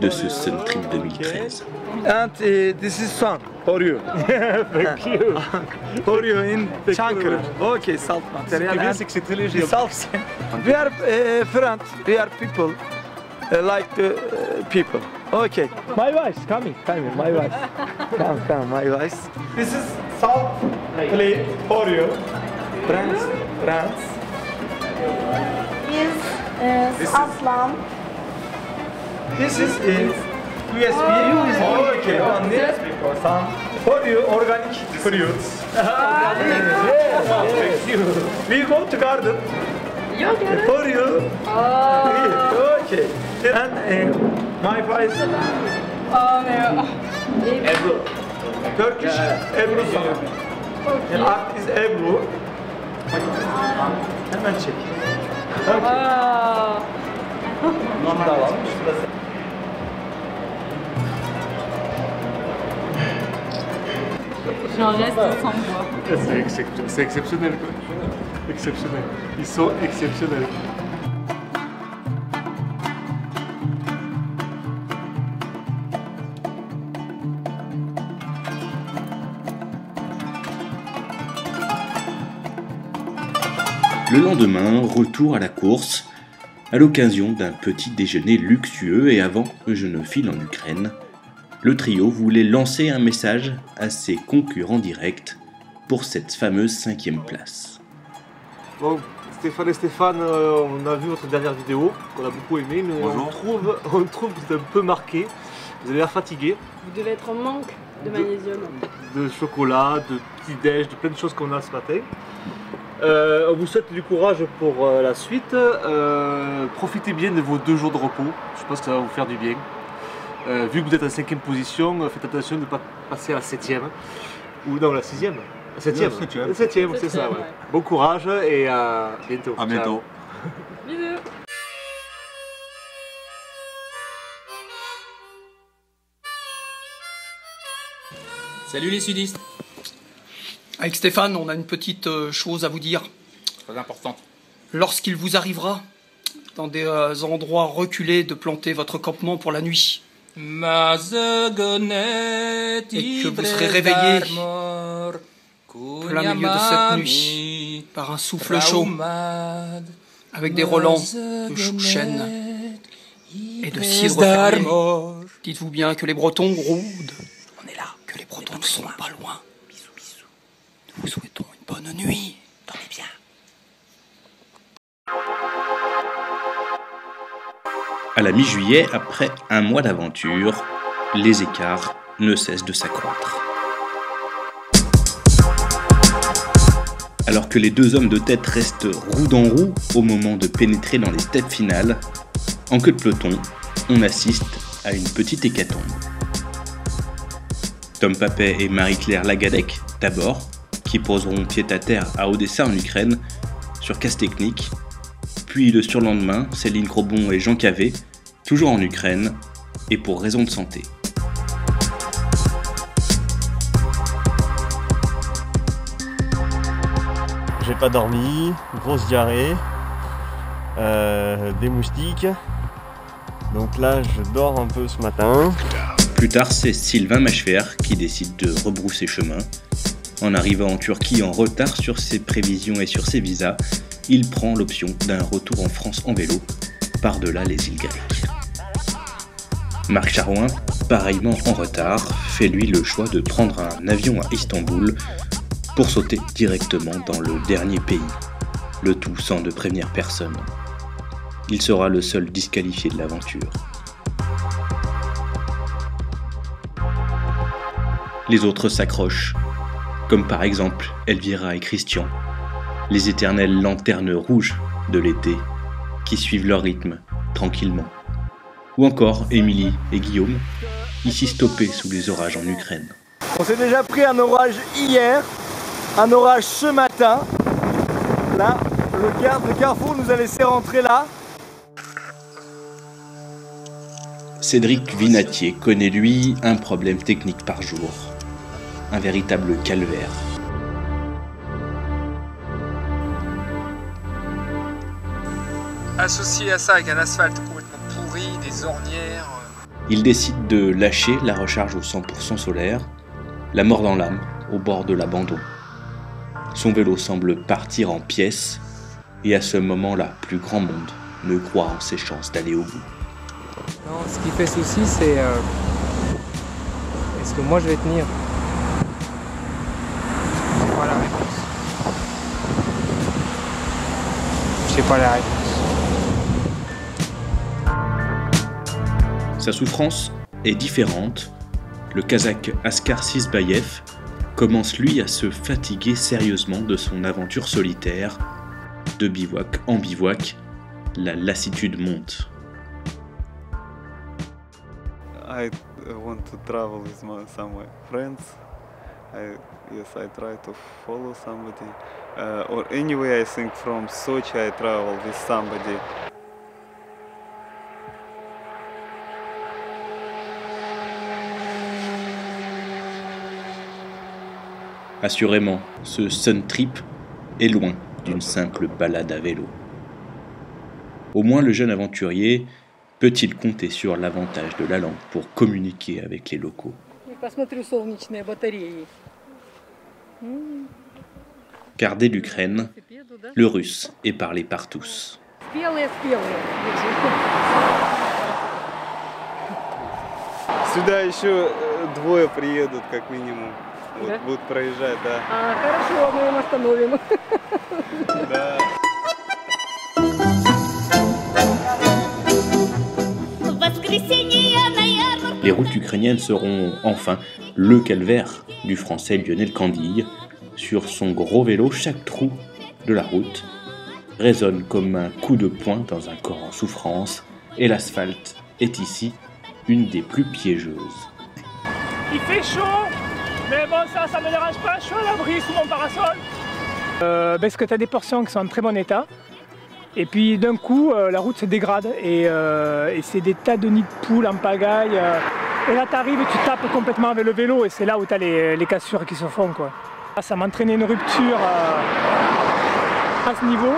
de ce Sun Trip 2013. And this is fun for you. Thank you. For you in Çankırı. Okay, salt material. C'est que c'est très léger. We are friends. We are people like the people. Okay. My wife coming. My wife. Come, my wife. This is salt plate for you. Friends. Is Aslan. This is USB. Okay, on this for you organic fruits. Yes. We go to garden. For you. Okay. And my price. Ebru. Turkish Ebru sana. Art is Ebru. Hemen çek. Şunu da alalım. J'en reste sans voix. C'est exceptionnel quoi. Exceptionnel. Ils sont exceptionnels. Le lendemain, retour à la course, à l'occasion d'un petit déjeuner luxueux et avant que je ne file en Ukraine, le trio voulait lancer un message à ses concurrents directs pour cette fameuse 5e place. Bon, Stéphane et Stéphane, on a vu votre dernière vidéo, qu'on a beaucoup aimé, mais on trouve que vous êtes un peu marqué, vous avez l'air fatigué. Vous devez être en manque de magnésium. De chocolat, de petits déj, de plein de choses qu'on a ce matin. On vous souhaite du courage pour la suite. Profitez bien de vos 2 jours de repos, je pense que ça va vous faire du bien. Vu que vous êtes en 5e position, faites attention de ne pas passer à la 7e, ou non, la 6e. 7e, c'est ça, ouais. Bon courage et à bientôt. À bientôt. Bisous. Salut les sudistes. Avec Stéphane, on a une petite chose à vous dire. Très importante. Lorsqu'il vous arrivera, dans des endroits reculés, de planter votre campement pour la nuit, et que vous serez réveillé plein milieu de cette nuit par un souffle chaud, avec des relents de chêne et de cidre fermier. Dites-vous bien que les Bretons rôdent. On est là, que les Bretons ne sont pas loin. Bisous, bisous. Nous vous souhaitons une bonne nuit. Dormez bien. À la mi-juillet, après un mois d'aventure, les écarts ne cessent de s'accroître. Alors que les deux hommes de tête restent roue dans roue au moment de pénétrer dans les steppes finales, en queue de peloton, on assiste à une petite hécatombe. Tom Papet et Marie-Claire Lagadec, d'abord, qui poseront pied-à-terre à Odessa en Ukraine, sur casse technique. Puis le surlendemain, Céline Grobon et Jean Cavé, toujours en Ukraine, et pour raison de santé. J'ai pas dormi, grosse diarrhée, des moustiques. Donc là, je dors un peu ce matin. Plus tard, c'est Sylvain Machefer qui décide de rebrousser chemin. En arrivant en Turquie en retard sur ses prévisions et sur ses visas, il prend l'option d'un retour en France en vélo, par-delà les îles grecques. Marc Charouin, pareillement en retard, fait lui le choix de prendre un avion à Istanbul pour sauter directement dans le dernier pays, le tout sans de prévenir personne. Il sera le seul disqualifié de l'aventure. Les autres s'accrochent, comme par exemple Elvira et Christian, les éternelles lanternes rouges de l'été, qui suivent leur rythme, tranquillement. Ou encore Émilie et Guillaume, ici stoppés sous les orages en Ukraine. On s'est déjà pris un orage hier, un orage ce matin. Là, le carrefour nous a laissé rentrer là. Cédric Vinatier connaît lui un problème technique par jour. Un véritable calvaire. Associé à ça avec un asphalte complètement pourri, des ornières... Il décide de lâcher la recharge au 100% solaire, la mort dans l'âme, au bord de l'abandon. Son vélo semble partir en pièces, et à ce moment-là, plus grand monde ne croit en ses chances d'aller au bout. Non, ce qui fait souci, c'est est-ce que moi je vais tenir? C'est pas la réponse. Je sais pas la réponse. Sa souffrance est différente. Le Kazakh Askar Sisbayev commence lui à se fatiguer sérieusement de son aventure solitaire. De bivouac en bivouac, la lassitude monte. I want to travel with some friends. Yes, I try to follow somebody. Or anyway, I think from Sochi I travel with somebody. Assurément, ce Sun Trip est loin d'une simple balade à vélo. Au moins le jeune aventurier peut-il compter sur l'avantage de la langue pour communiquer avec les locaux. Car dès l'Ukraine, le russe est parlé par tous. Сюда еще двое приедут, как минимум. Вот, будут проезжать, да. Хорошо, мы им остановим. Да. Les routes ukrainiennes seront enfin le calvaire du français Lionel Candille. Sur son gros vélo, chaque trou de la route résonne comme un coup de poing dans un corps en souffrance, et l'asphalte est ici une des plus piégeuses. Il fait chaud, Mais bon, ça me dérange pas, je suis à l'abri sous mon parasol. Parce que tu as des portions qui sont en très bon état. Et puis d'un coup, la route se dégrade et c'est des tas de nids de poules en pagaille. Et là, tu arrives et tu tapes complètement avec le vélo et c'est là où tu as les cassures qui se font, quoi. Ça m'a entraîné une rupture à ce niveau,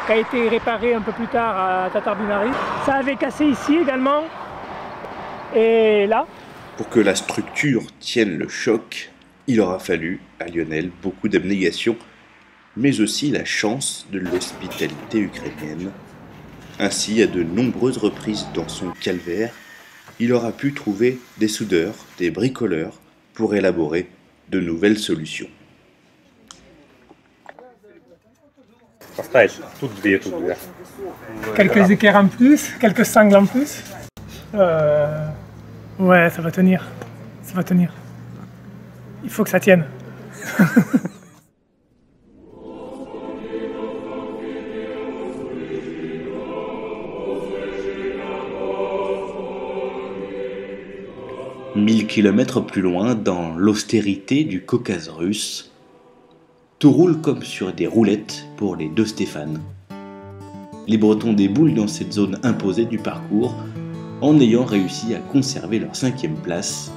qui a été réparée un peu plus tard à Tatarbinari. Ça avait cassé ici également. Et là. Pour que la structure tienne le choc, il aura fallu à Lionel beaucoup d'abnégation, mais aussi la chance de l'hospitalité ukrainienne. Ainsi, à de nombreuses reprises dans son calvaire, il aura pu trouver des soudeurs, des bricoleurs, pour élaborer de nouvelles solutions. Quelques équerres en plus, quelques sangles en plus. Ouais, ça va tenir. Ça va tenir. Il faut que ça tienne. Mille kilomètres plus loin, dans l'austérité du Caucase russe, tout roule comme sur des roulettes pour les deux Stéphane. Les Bretons déboulent dans cette zone imposée du parcours en ayant réussi à conserver leur 5e place.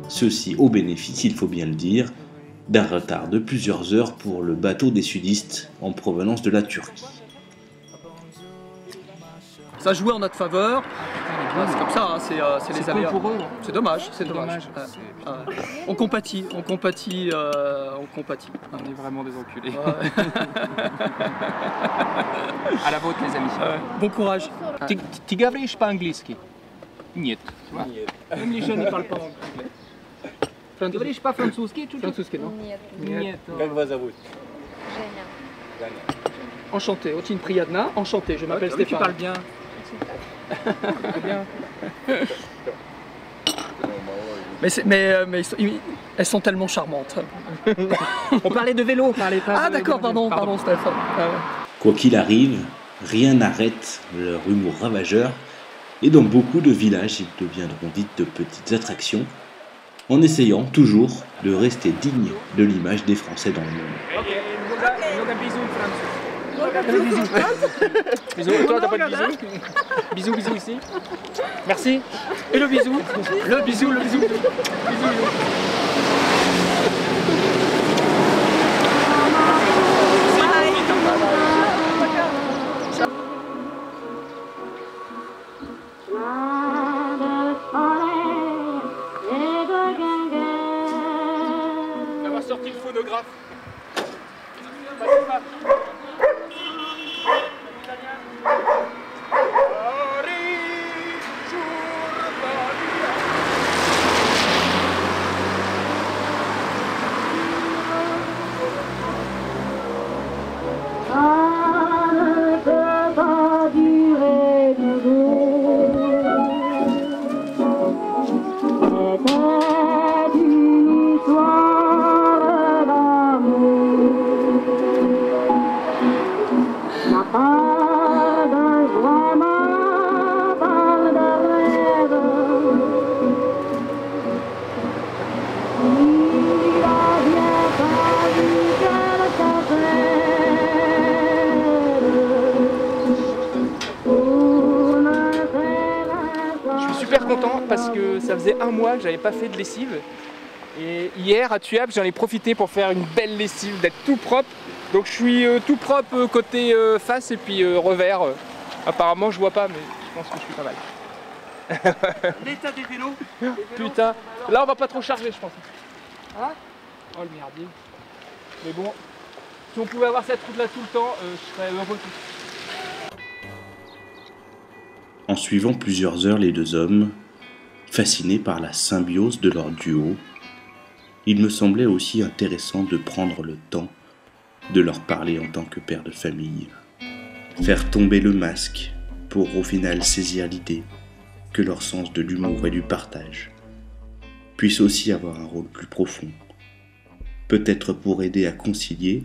Ceci au bénéfice, il faut bien le dire, d'un retard de plusieurs heures pour le bateau des sudistes en provenance de la Turquie. Ça jouait en notre faveur. C'est comme ça, hein, c'est les aléas. C'est dommage, c'est dommage. On compatit, on compatit. On est vraiment des enculés. Ouais. À la vôtre, les amis. Bon courage. Tu говоришь по-английски? Нет. Même les jeunes ne parlent pas anglais. Tu говоришь по-французски? Французский, non? Нет. Как вас зовут? Женя. Enchanté, Otine Priadna, enchanté, je m'appelle Stéphane. Tu parles bien. Bien. Mais elles sont tellement charmantes. On parlait de vélo, on parlait pas. Ah d'accord, pardon Stéphane. Quoi qu'il arrive, rien n'arrête leur humour ravageur, et dans beaucoup de villages, ils deviendront vite de petites attractions, en essayant toujours de rester dignes de l'image des Français dans le monde. Bisous, toi t'as pas de bisous? Bisous ici. Merci. Et le bisou. Le bisou. Bisous. Ça va sortir le phonographe. Content parce que ça faisait un mois que j'avais pas fait de lessive et hier à Tuap j'en ai profité pour faire une belle lessive, d'être tout propre, donc je suis tout propre côté face et puis revers, apparemment je vois pas mais je pense que je suis pas mal. L'état des vélos. Putain, là on va pas trop charger je pense. Hein? Oh le merdier. Mais bon, si on pouvait avoir cette route là tout le temps, je serais heureux. En suivant plusieurs heures les deux hommes, fascinés par la symbiose de leur duo, il me semblait aussi intéressant de prendre le temps de leur parler en tant que père de famille. Faire tomber le masque pour au final saisir l'idée que leur sens de l'humour et du partage puisse aussi avoir un rôle plus profond, peut-être pour aider à concilier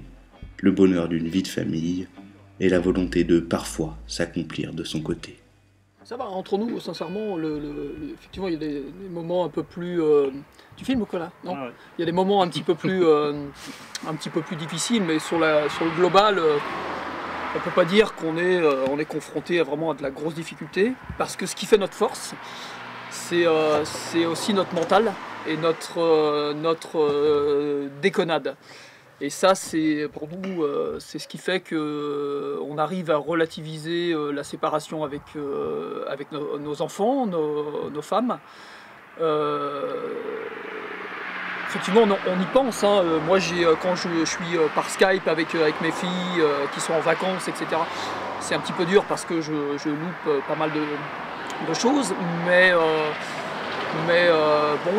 le bonheur d'une vie de famille et la volonté de parfois s'accomplir de son côté. Ça va, entre nous, sincèrement, effectivement, il y a des moments un peu plus... Tu filmes ou quoi là? Non, ouais. Il y a des moments un petit peu plus difficiles, mais sur le global, on ne peut pas dire qu'on est confronté vraiment à de la grosse difficulté, parce que ce qui fait notre force, c'est aussi notre mental et notre déconnade. Et ça, c'est pour nous, c'est ce qui fait qu'on arrive à relativiser la séparation avec nos enfants, nos femmes. Effectivement, on y pense. Hein. Moi, quand je suis par Skype avec mes filles qui sont en vacances, etc., c'est un petit peu dur parce que je loupe pas mal de choses. Mais bon,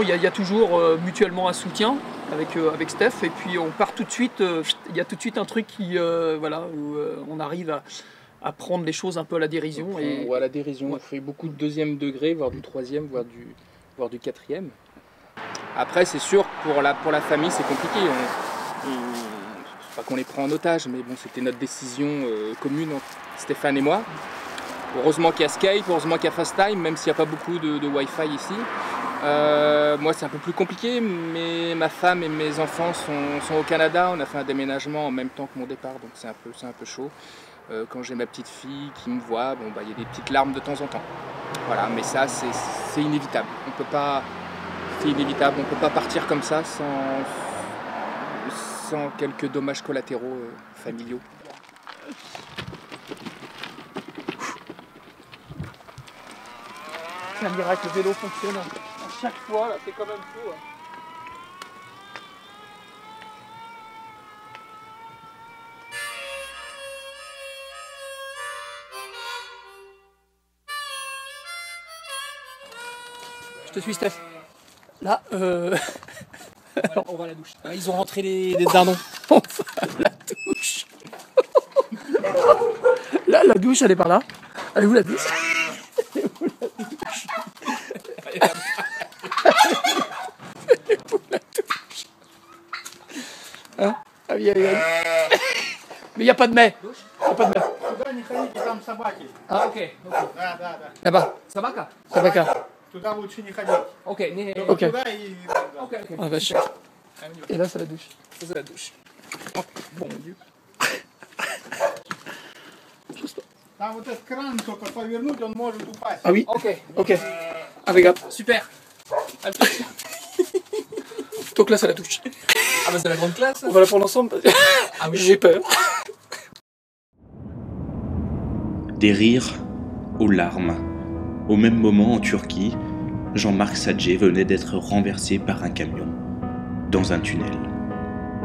il y a toujours mutuellement un soutien avec Steph, et puis on part tout de suite, il y a tout de suite un truc voilà, où on arrive à prendre les choses un peu à la dérision. À la dérision, ouais. On fait beaucoup de deuxième degré, voire du troisième, voire du quatrième. Après, c'est sûr, pour la famille, c'est compliqué. Pas qu'on les prend en otage, mais bon, c'était notre décision commune entre Stéphane et moi. Heureusement qu'il y a Skype, heureusement qu'il y a FaceTime, même s'il n'y a pas beaucoup de Wi-Fi ici. Moi, c'est un peu plus compliqué, mais ma femme et mes enfants sont au Canada. On a fait un déménagement en même temps que mon départ, donc c'est un peu chaud. Quand j'ai ma petite fille qui me voit, bon, il y a des petites larmes de temps en temps. Voilà, mais ça, c'est inévitable. C'est inévitable, on ne peut pas partir comme ça sans quelques dommages collatéraux familiaux. C'est un miracle, le vélo fonctionne. À chaque fois, là, c'est quand même fou. Hein. Je te suis, Steph. Là, alors, on va à la douche. Ils ont rentré les dindons. On va à la douche. Là, la douche, elle est par là. Elle est où la douche? Elle est où la douche? Elle est où la douche? Hein? Ah oui, allez. Mais il n'y a pas de mai. Il n'y a pas de mai. Ah, ok. Là-bas. Sabaka. Туда лучше не ходить. Ok. Туда и... Ah, vache. Et là, c'est la douche. Ça, c'est la douche. Oh, bon Dieu. Там вот этот кран только повернуть, он может упасть. Ah oui. Ok. Impeccable. Super. Donc là, c'est la douche. Ah bah c'est la grande classe. On va la prendre ensemble. Ah oui. J'ai peur. Des rires aux larmes. Au même moment, en Turquie, Jean-Marc Sadje venait d'être renversé par un camion dans un tunnel.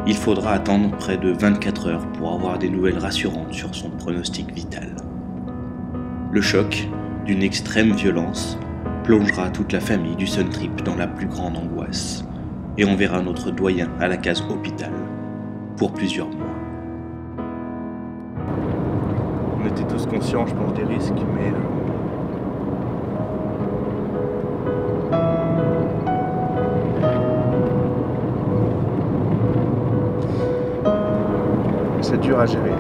Il faudra attendre près de 24 heures pour avoir des nouvelles rassurantes sur son pronostic vital. Le choc, d'une extrême violence, plongera toute la famille du Sun Trip dans la plus grande angoisse, et on verra notre doyen à la case hôpital pour plusieurs mois. On était tous conscients, je pense, des risques, mais... c'est dur à gérer.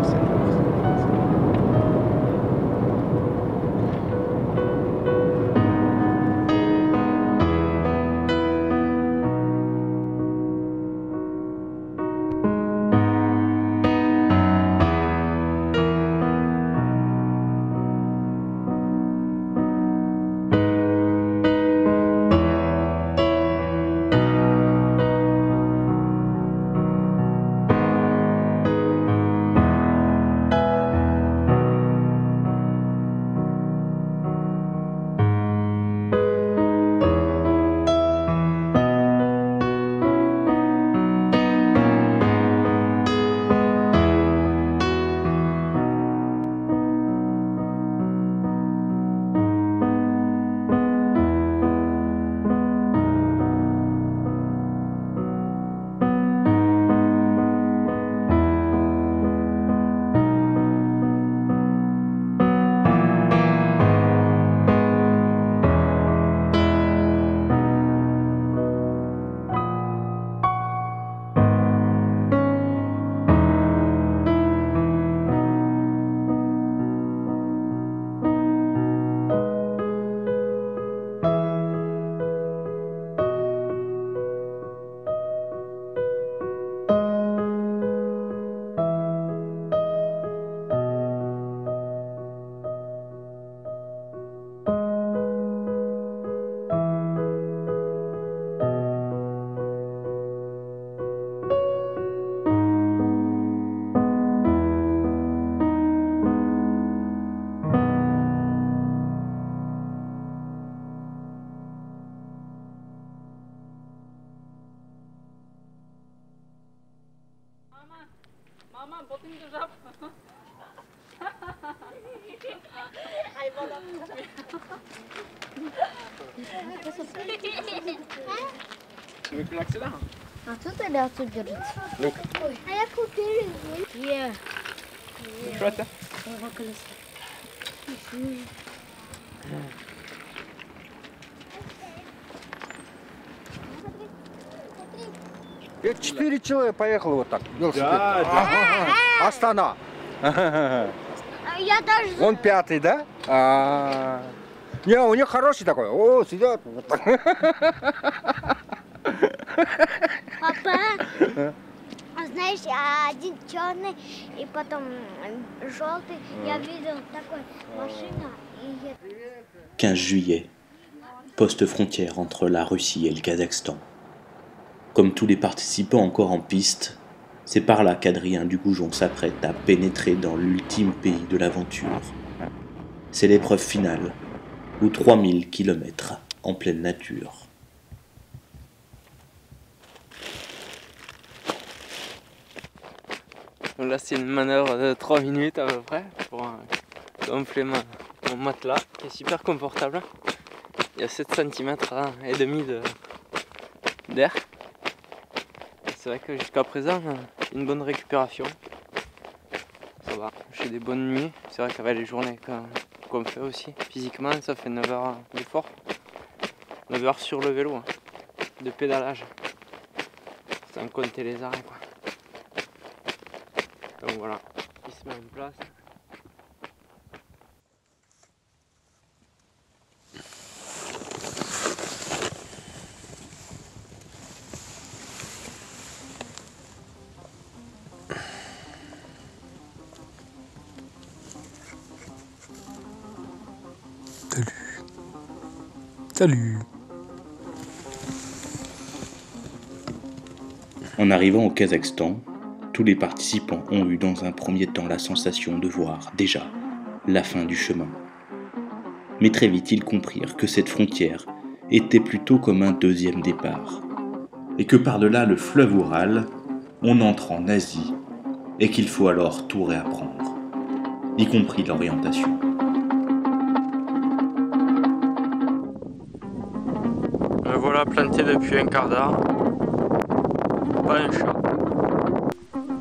Mama, potem do żab. Tu veux plus l'accélère? А тут или отсюда держится? Ну. А я купила. Что это? Его колесо. Это 4 человека поехало вот так. Велосипед. Да, да. Астана. Я даже... Он 5-й, да? Не, у них хороший такой. О, сидят. Папа, знаешь, один черный и потом желтый. Я видел такой машина. 15 juillet, poste frontière entre la Russie et le Kazakhstan. Comme tous les participants encore en piste, c'est par là qu'Adrien Dugoujon s'apprête à pénétrer dans l'ultime pays de l'aventure. C'est l'épreuve finale, ou 3000 km en pleine nature. Là c'est une manœuvre de 3 minutes à peu près pour gonfler mon matelas qui est super confortable. Il y a 7 cm et demi d'air. C'est vrai que jusqu'à présent une bonne récupération. Ça va, j'ai des bonnes nuits. C'est vrai qu'avec les journées qu'on fait aussi, physiquement ça fait 9 heures d'effort. 9 heures sur le vélo, de pédalage. Sans compter les arrêts quoi. Donc voilà, il se met en place. Salut. En arrivant au Kazakhstan, tous les participants ont eu dans un premier temps la sensation de voir déjà la fin du chemin. Mais très vite ils comprirent que cette frontière était plutôt comme un deuxième départ, et que par-delà le fleuve Oural, on entre en Asie, et qu'il faut alors tout réapprendre, y compris l'orientation. Me voilà planté depuis un quart d'heure. Pas un chat.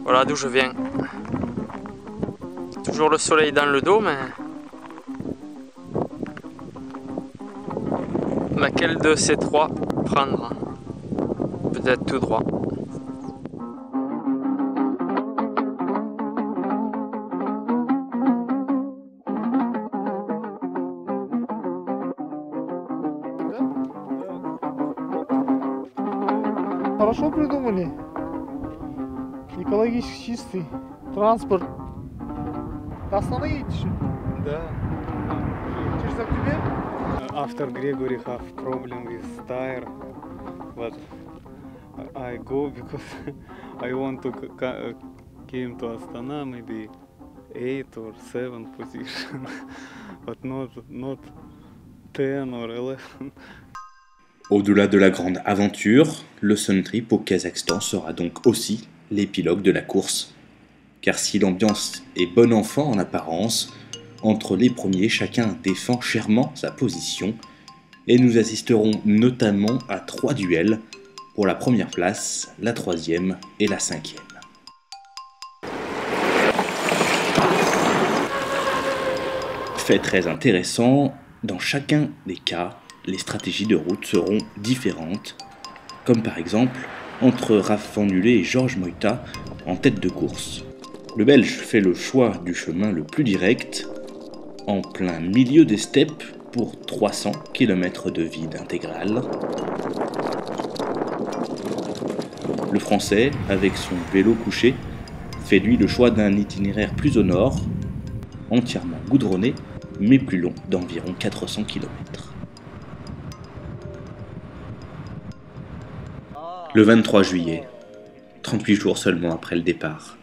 Voilà d'où je viens. Toujours le soleil dans le dos, mais... Laquelle de ces trois prendre? Peut-être tout droit. Хорошо придумали. Экологически чистый транспорт. Ты Астана едешь? Да. Через Актюбе? After Gregory have problem with tire, but I go because I want to came to Astana maybe 8 or 7 position, but not 10 or 11. Au-delà de la grande aventure, le Sun Trip au Kazakhstan sera donc aussi l'épilogue de la course. Car si l'ambiance est bon enfant en apparence, entre les premiers, chacun défend chèrement sa position, et nous assisterons notamment à 3 duels pour la première place, la 3e et la 5e. Fait très intéressant, dans chacun des cas, les stratégies de route seront différentes, comme par exemple entre Raph Van Nulet et Georges Moïta en tête de course. Le Belge fait le choix du chemin le plus direct, en plein milieu des steppes pour 300 km de vide intégral. Le Français, avec son vélo couché, fait lui le choix d'un itinéraire plus au nord, entièrement goudronné, mais plus long d'environ 400 km. Le 23 juillet, 38 jours seulement après le départ,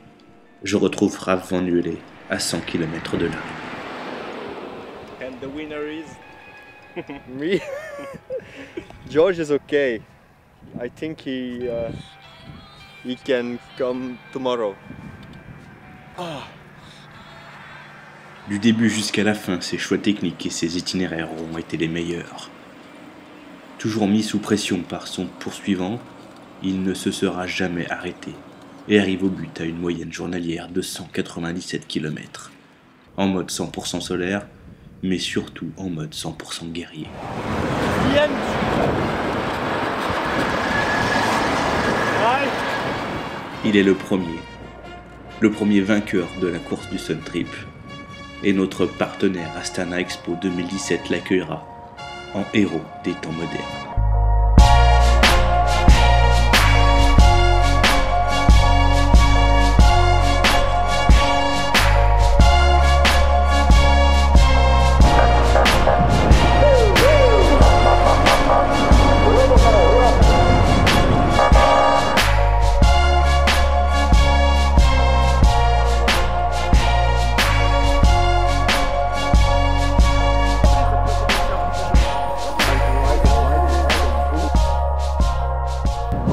je retrouve Raph Van Nulet à 100 km de là. And the winner is me. George is okay. I think he can come tomorrow. Du début jusqu'à la fin, ses choix techniques et ses itinéraires ont été les meilleurs. Toujours mis sous pression par son poursuivant, il ne se sera jamais arrêté et arrive au but à une moyenne journalière de 197 km, en mode 100% solaire, mais surtout en mode 100% guerrier. Il est le premier vainqueur de la course du Sun Trip, et notre partenaire Astana Expo 2017 l'accueillera en héros des temps modernes.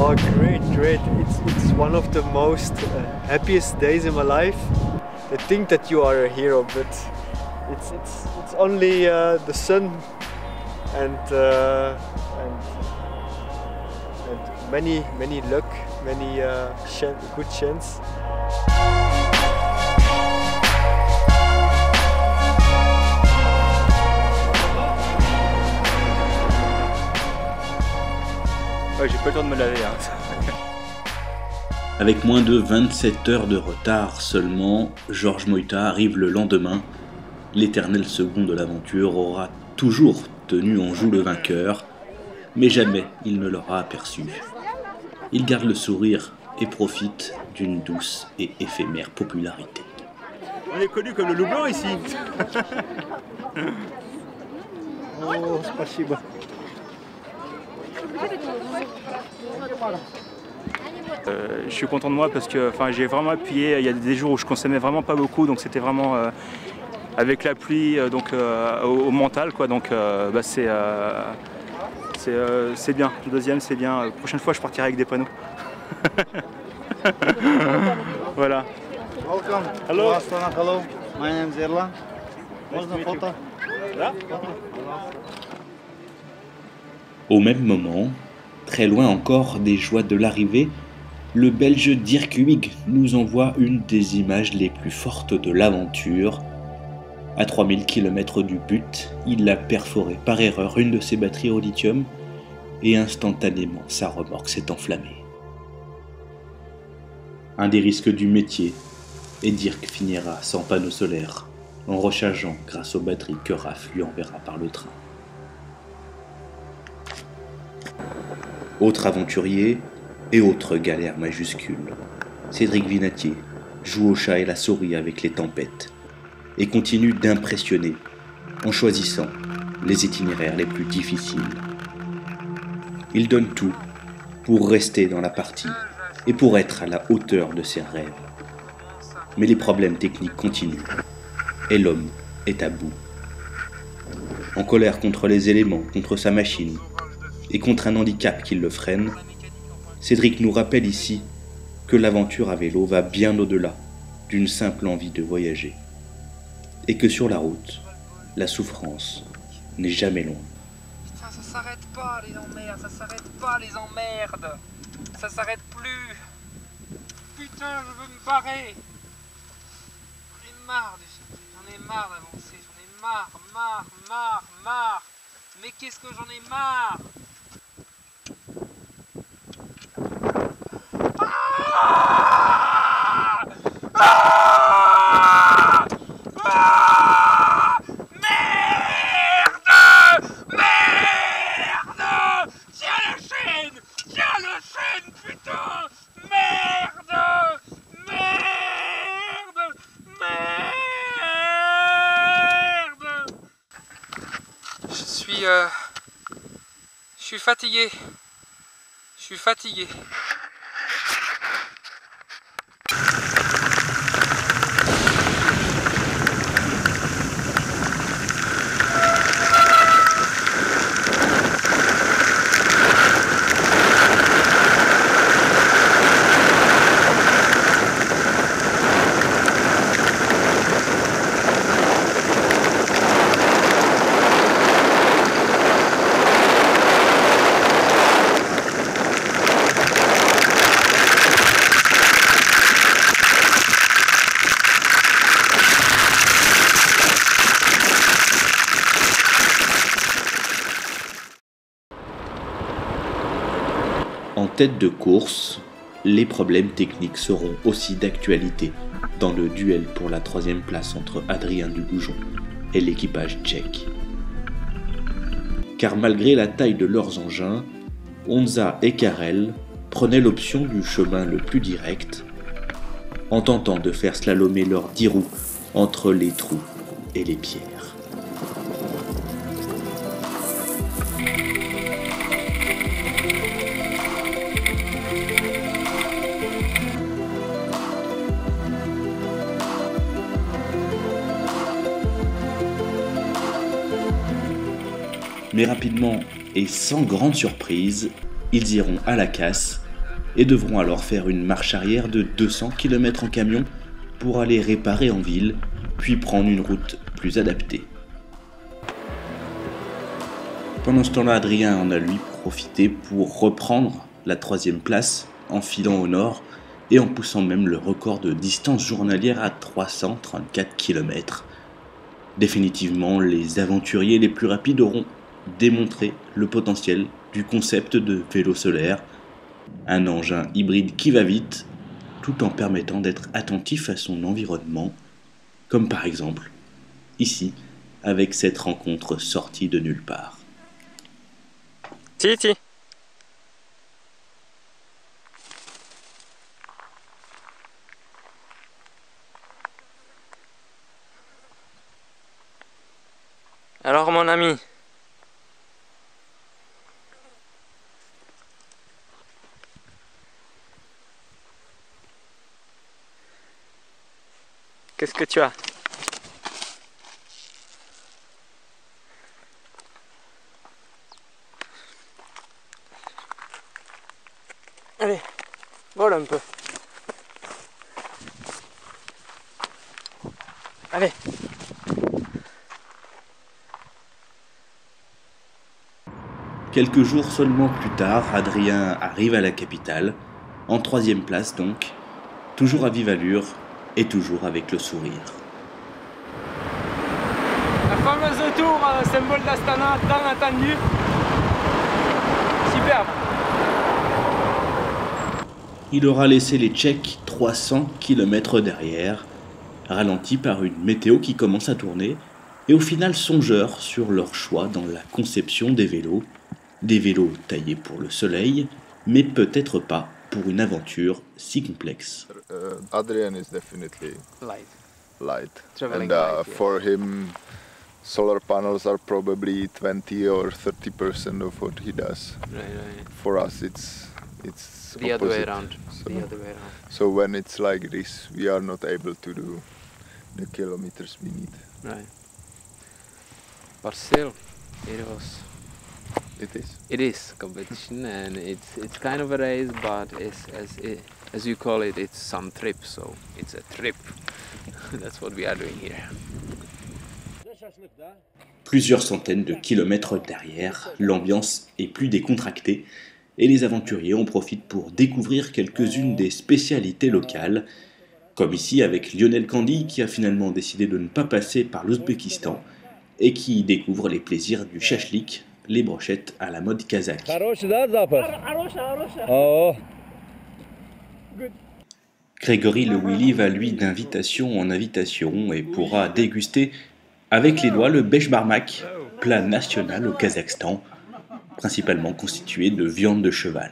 Oh, great. It's one of the most happiest days in my life. I think that you are a hero, but it's only the sun and many luck, many good chance. Ouais, j'ai pas le temps de me laver. Avec moins de 27 heures de retard seulement, Georges Moïta arrive le lendemain. L'éternel second de l'aventure aura toujours tenu en joue le vainqueur, mais jamais il ne l'aura aperçu. Il garde le sourire et profite d'une douce et éphémère popularité. On est connu comme le loup blanc ici. Oh, spasibo. Je suis content de moi parce que j'ai vraiment appuyé. Il y a des jours où je consommais vraiment pas beaucoup, donc c'était vraiment avec la pluie au mental, quoi. Donc c'est bien. Le deuxième, c'est bien. La prochaine fois, je partirai avec des panneaux. Voilà. Welcome. Hello. Hello. My name is Erlan. What's the photo? Au même moment, très loin encore des joies de l'arrivée, le Belge Dirk Huyghe nous envoie une des images les plus fortes de l'aventure. À 3000 km du but, il a perforé par erreur une de ses batteries au lithium et instantanément sa remorque s'est enflammée. Un des risques du métier, et Dirk finira sans panneau solaire, en rechargeant grâce aux batteries que Raph lui enverra par le train. Autre aventurier et autre galère majuscule, Cédric Vinatier joue au chat et la souris avec les tempêtes et continue d'impressionner en choisissant les itinéraires les plus difficiles. Il donne tout pour rester dans la partie et pour être à la hauteur de ses rêves. Mais les problèmes techniques continuent et l'homme est à bout. En colère contre les éléments, contre sa machine et contre un handicap qui le freine, Cédric nous rappelle ici que l'aventure à vélo va bien au-delà d'une simple envie de voyager et que sur la route, la souffrance n'est jamais loin. Putain, ça s'arrête pas les emmerdes, ça s'arrête pas les emmerdes, ça s'arrête plus. Putain, je veux me barrer. J'en ai marre d'avancer, j'en ai marre. Mais qu'est-ce que j'en ai marre. Je suis fatigué. En tête de course, les problèmes techniques seront aussi d'actualité dans le duel pour la 3e place entre Adrien Dugoujon et l'équipage tchèque. Car malgré la taille de leurs engins, Honza et Karel prenaient l'option du chemin le plus direct, en tentant de faire slalomer leurs 10 roues entre les trous et les pierres. Mais rapidement et sans grande surprise, ils iront à la casse et devront alors faire une marche arrière de 200 km en camion pour aller réparer en ville, puis prendre une route plus adaptée. Pendant ce temps-là, Adrien en a lui profité pour reprendre la 3e place en filant au nord et en poussant même le record de distance journalière à 334 km. Définitivement, les aventuriers les plus rapides auront démontré le potentiel du concept de vélo solaire, un engin hybride qui va vite, tout en permettant d'être attentif à son environnement, comme par exemple ici, avec cette rencontre sortie de nulle part. Titi. Alors mon ami, qu'est-ce que tu as? Allez, vole un peu. Allez. Quelques jours seulement plus tard, Adrien arrive à la capitale, en 3e place donc, toujours à vive allure et toujours avec le sourire. La fameuse tour, symbole d'Astana, tant attendu. Superbe. Il aura laissé les Tchèques 300 km derrière, ralenti par une météo qui commence à tourner, et au final songeur sur leur choix dans la conception des vélos taillés pour le soleil, mais peut-être pas pour une aventure si complexe. Adrian is definitely light. Traveling And light, yeah. for him, solar panels are probably 20 or 30% of what he does. Right. For us, it's The other way opposite. around. So, The other way around. so when it's like this, we are not able to do the kilometers we need. Right. But still, it is competition, and it's kind of a race, but as you call it, it's some trip, so it's a trip. That's what we are doing here. Plusieurs centaines de kilomètres derrière, l'ambiance est plus décontractée et les aventuriers en profitent pour découvrir quelques-unes des spécialités locales, comme ici avec Lionel Candy qui a finalement décidé de ne pas passer par l'Ouzbékistan et qui découvre les plaisirs du shashlik, les brochettes à la mode kazakh. Grégory le Willy va lui d'invitation en invitation et pourra déguster avec les doigts le beshbarmak, plat national au Kazakhstan, principalement constitué de viande de cheval.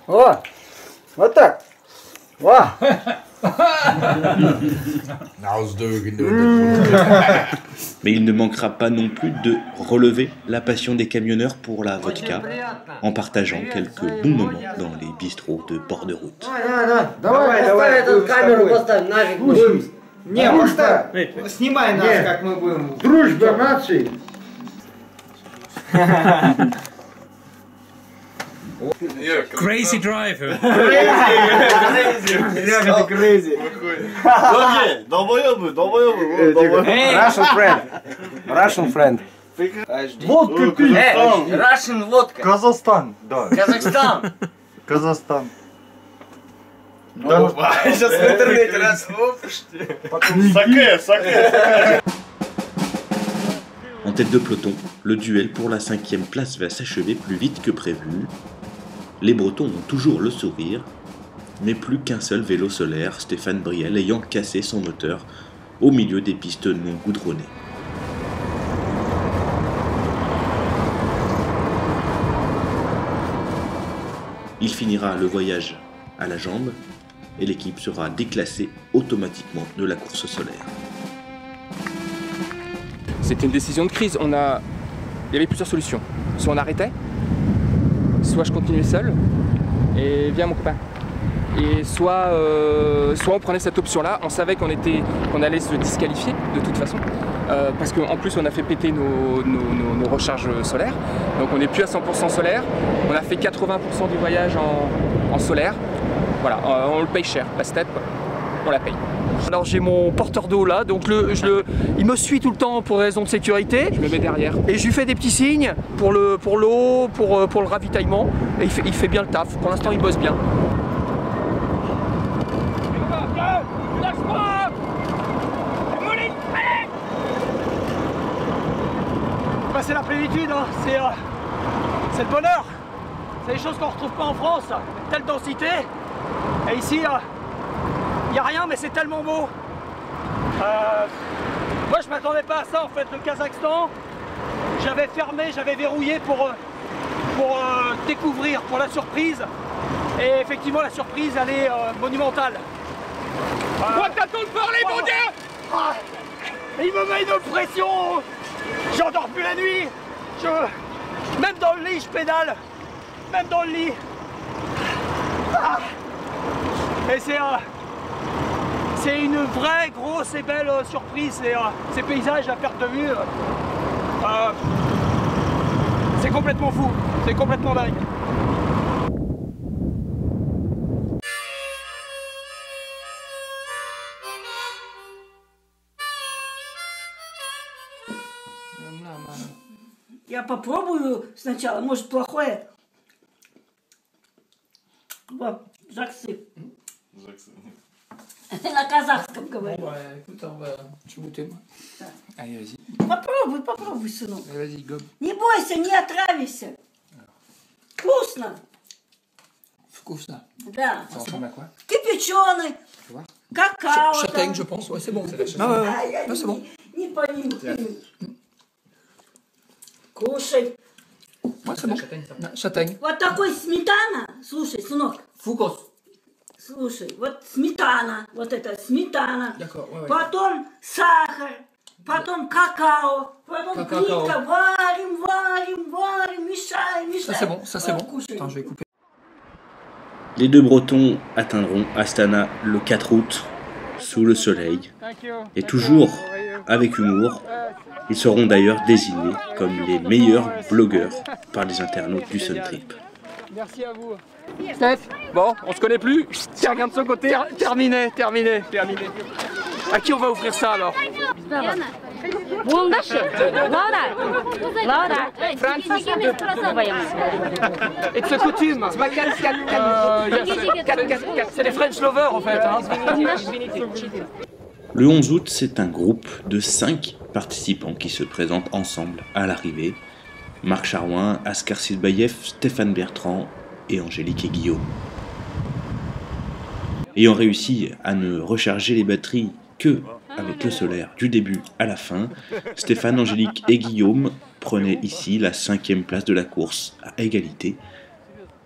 О, вот так. О. Mais il ne manquera pas non plus de relever la passion des camionneurs pour la vodka, en partageant quelques bons moments dans les bistrots de bord de route. Давай, эту камеру поставь, нафиг будем. Не, просто снимай нас, как мы будем. Дружба наций. Crazy driver. Реально crazy. Долбоёбы. Russian friend. Водка ты. Russian водка. Казахстан, да. Казахстан. Казахстан. Сейчас в интернете раз. Саке. En tête de peloton, le duel pour la 5e place va s'achever plus vite que prévu. Les Bretons ont toujours le sourire, mais plus qu'un seul vélo solaire, Stéphane Briel ayant cassé son moteur au milieu des pistes non goudronnées. Il finira le voyage à la jambe et l'équipe sera déclassée automatiquement de la course solaire. C'était une décision de crise. Il y avait plusieurs solutions. Soit on arrêtait, soit je continuais seul et via mon copain. Et soit on prenait cette option-là. On savait qu'on allait se disqualifier de toute façon. Parce qu'en plus on a fait péter nos recharges solaires. Donc on n'est plus à 100% solaire. On a fait 80% du voyage en solaire. Voilà, on le paye cher. La step, on la paye. Alors j'ai mon porteur d'eau là, donc il me suit tout le temps pour raison de sécurité. Je me mets derrière. Et je lui fais des petits signes pour l'eau, pour le ravitaillement. Et il fait bien le taf. Pour l'instant il bosse bien. C'est la plénitude, hein. C'est le bonheur. C'est des choses qu'on ne retrouve pas en France. Telle densité. Et ici, il n'y a rien, mais c'est tellement beau. Moi, je ne m'attendais pas à ça, en fait. Le Kazakhstan, j'avais fermé, j'avais verrouillé pour découvrir, pour la surprise. Et effectivement, la surprise, elle est monumentale. Moi, t'attends de parler, mon Dieu! Il me met une pression. J'endors plus la nuit. Même dans le lit, je pédale. Même dans le lit. Et c'est une vraie grosse et belle surprise. Ces paysages à perte de vue, c'est complètement fou. C'est complètement dingue. Я попробую сначала, может плохое. Вот, Жаксы. На казахском говорю. Écoute, je vais goûter moi. Allez, vas-y. Попробуй, сынок. Vas-y, gobe. Не бойся, не отравишься. Вкусно. Вкусно. Да. Ça ressemble à quoi? Кипяченый. Какао. Châtaigne, je pense. Ouais, c'est bon. Ah, c'est bon. Не пойму. Кушай. Ouais, c'est bon. Châtaigne. Вот такой сметана. Слушай, сынок. Вкус. Слушай, вот сметана. Вот это сметана. D'accord, ouais. Потом сахар. Потом какао. Потом плитка. Варим, мешаем. Ça, c'est bon. Ça, c'est bon. Attends, je vais couper. Les deux Bretons atteindront Astana le 4 août, sous le soleil, et toujours avec humour. Ils seront d'ailleurs désignés comme les meilleurs blogueurs par les internautes du Sun Trip. Merci à vous. Steph, bon, on se connaît plus. Tiens, regarde de son côté. Terminé. À qui on va offrir ça alors? It's a coutume. C'est les French lovers en fait. Le 11 août, c'est un groupe de 5 participants qui se présentent ensemble à l'arrivée. Marc Charouin, Askar Silbayev, Stéphane Bertrand et Angélique et Guillaume. Ayant réussi à ne recharger les batteries que avec le solaire du début à la fin, Stéphane, Angélique et Guillaume prenaient ici la 5e place de la course à égalité,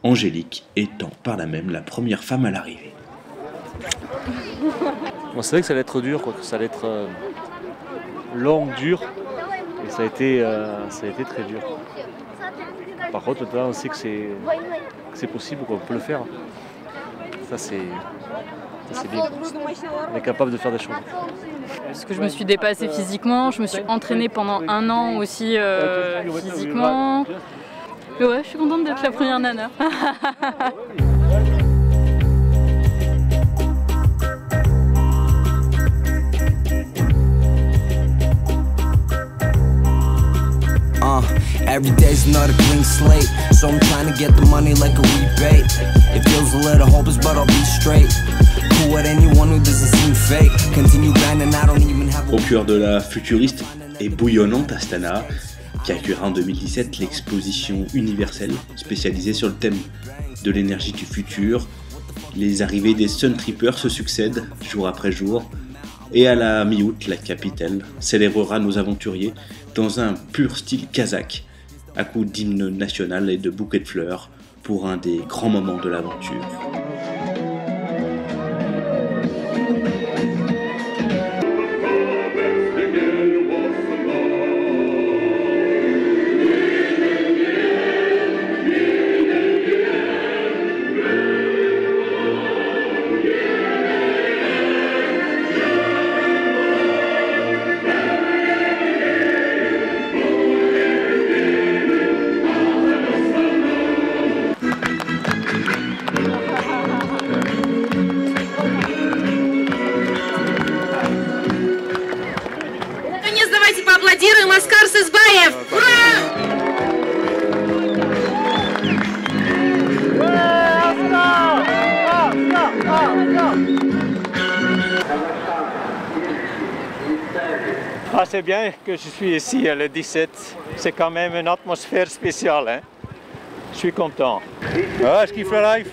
Angélique étant par là même la première femme à l'arrivée. Bon, c'est vrai que ça allait être dur, quoi, que ça allait être long, dur, et ça a été très dur. Par contre, là, on sait que c'est possible, qu'on peut le faire. Ça, c'est bien. On est capable de faire des choses. Parce que je me suis dépassée physiquement, je me suis entraînée pendant 1 an aussi physiquement. Et ouais, je suis contente d'être la première nana. Every day's not a clean slate, so I'm trying to get the money like a rebate. It feels a little hopeless, but I'll be straight. Cool with anyone who doesn't seem fake. Continue grinding, I don't even have Au cœur de la futuriste et bouillonnante Astana, qui accueillera en 2017 l'exposition universelle spécialisée sur le thème de l'énergie du futur, les arrivées des Sun Trippers se succèdent jour après jour, et à la mi-août, la capitale célébrera nos aventuriers dans un pur style kazakh, à coups d'hymne national et de bouquets de fleurs, pour un des grands moments de l'aventure. Поаплодируем Оскар Сызбаев! Ah, c'est bien que je suis ici le 17. C'est quand même une atmosphère spéciale. Hein? Je suis content. Ah, je kiffe la life.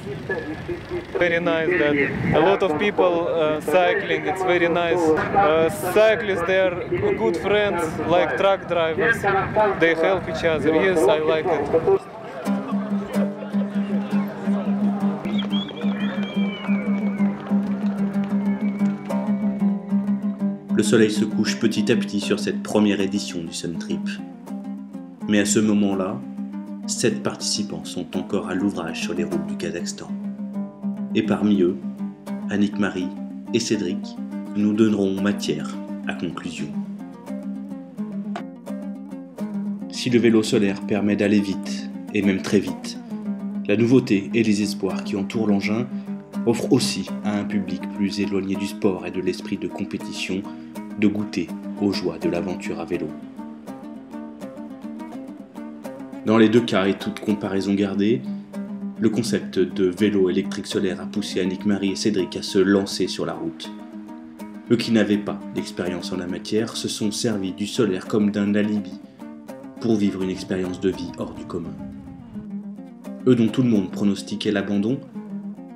Very nice that a lot of people cycling. It's very nice. Cyclists, they are good friends, like truck drivers. They help each other. Yes, I like it. Le soleil se couche petit à petit sur cette première édition du Sun Trip. Mais à ce moment-là, 7 participants sont encore à l'ouvrage sur les routes du Kazakhstan. Et parmi eux, Annick Marie et Cédric nous donneront matière à conclusion. Si le vélo solaire permet d'aller vite, et même très vite, la nouveauté et les espoirs qui entourent l'engin offrent aussi à un public plus éloigné du sport et de l'esprit de compétition de goûter aux joies de l'aventure à vélo. Dans les deux cas et toute comparaison gardée, le concept de vélo électrique solaire a poussé Annick Marie et Cédric à se lancer sur la route. Eux qui n'avaient pas d'expérience en la matière se sont servis du solaire comme d'un alibi pour vivre une expérience de vie hors du commun. Eux dont tout le monde pronostiquait l'abandon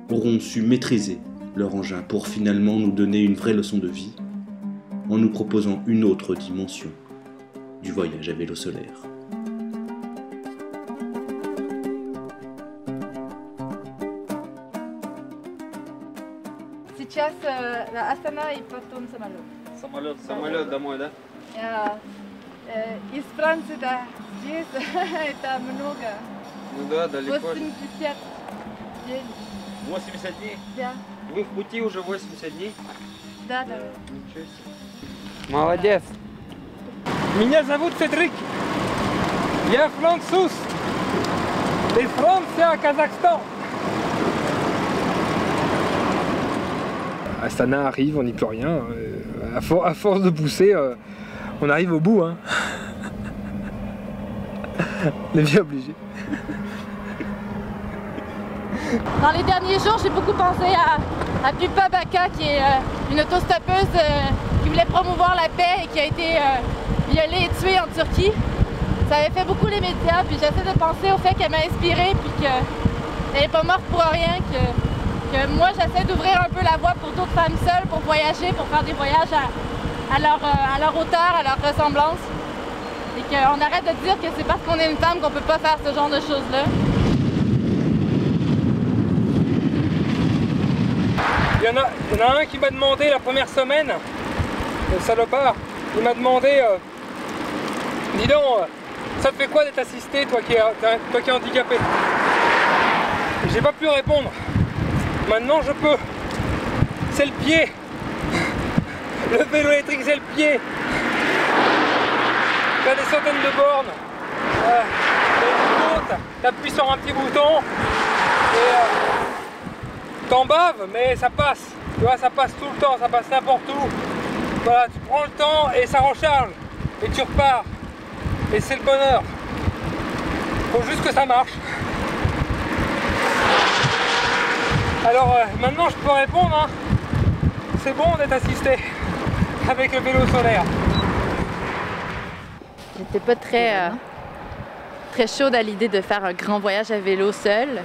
auront su maîtriser leur engin pour finalement nous donner une vraie leçon de vie en nous proposant une autre dimension du voyage à vélo solaire. Сейчас Астана и потом самолет. Самолет домой, да? Из Франции, да. Здесь это много. Ну да, далеко. 80 дней. 80 дней? Да. Вы в пути уже 80 дней? Да, да. Ничего себе. Молодец. Меня зовут Cédric. Я француз. De France à Kazakhstan. Astana arrive, on n'y peut rien. À force de pousser, on arrive au bout. Hein. On est bien obligé. Dans les derniers jours, j'ai beaucoup pensé à Pupa Baka, qui est une autostoppeuse qui voulait promouvoir la paix et qui a été violée et tuée en Turquie. Ça avait fait beaucoup les médias, puis j'essaie de penser au fait qu'elle m'a inspirée, puis qu'elle n'est pas morte pour rien, que moi j'essaie d'ouvrir un peu la voie pour d'autres femmes seules, pour voyager, pour faire des voyages à leur hauteur, à leur ressemblance. Et qu'on arrête de dire que c'est parce qu'on est une femme qu'on ne peut pas faire ce genre de choses-là. Il y en a un qui m'a demandé la première semaine, le salopard, il m'a demandé, dis donc, ça te fait quoi d'être assisté, toi qui es handicapé? J'ai pas pu répondre. Maintenant je peux. C'est le pied. Le vélo électrique, c'est le pied. Tu as des centaines de bornes. Tu appuies sur un petit bouton et t'en baves, mais ça passe. Tu vois, ça passe tout le temps, ça passe n'importe où. Voilà, tu prends le temps et ça recharge. Et tu repars. Et c'est le bonheur. Faut juste que ça marche. Alors maintenant je peux répondre, hein. C'est bon d'être assisté. avec le vélo solaire. J'étais pas très chaude à l'idée de faire un grand voyage à vélo seul.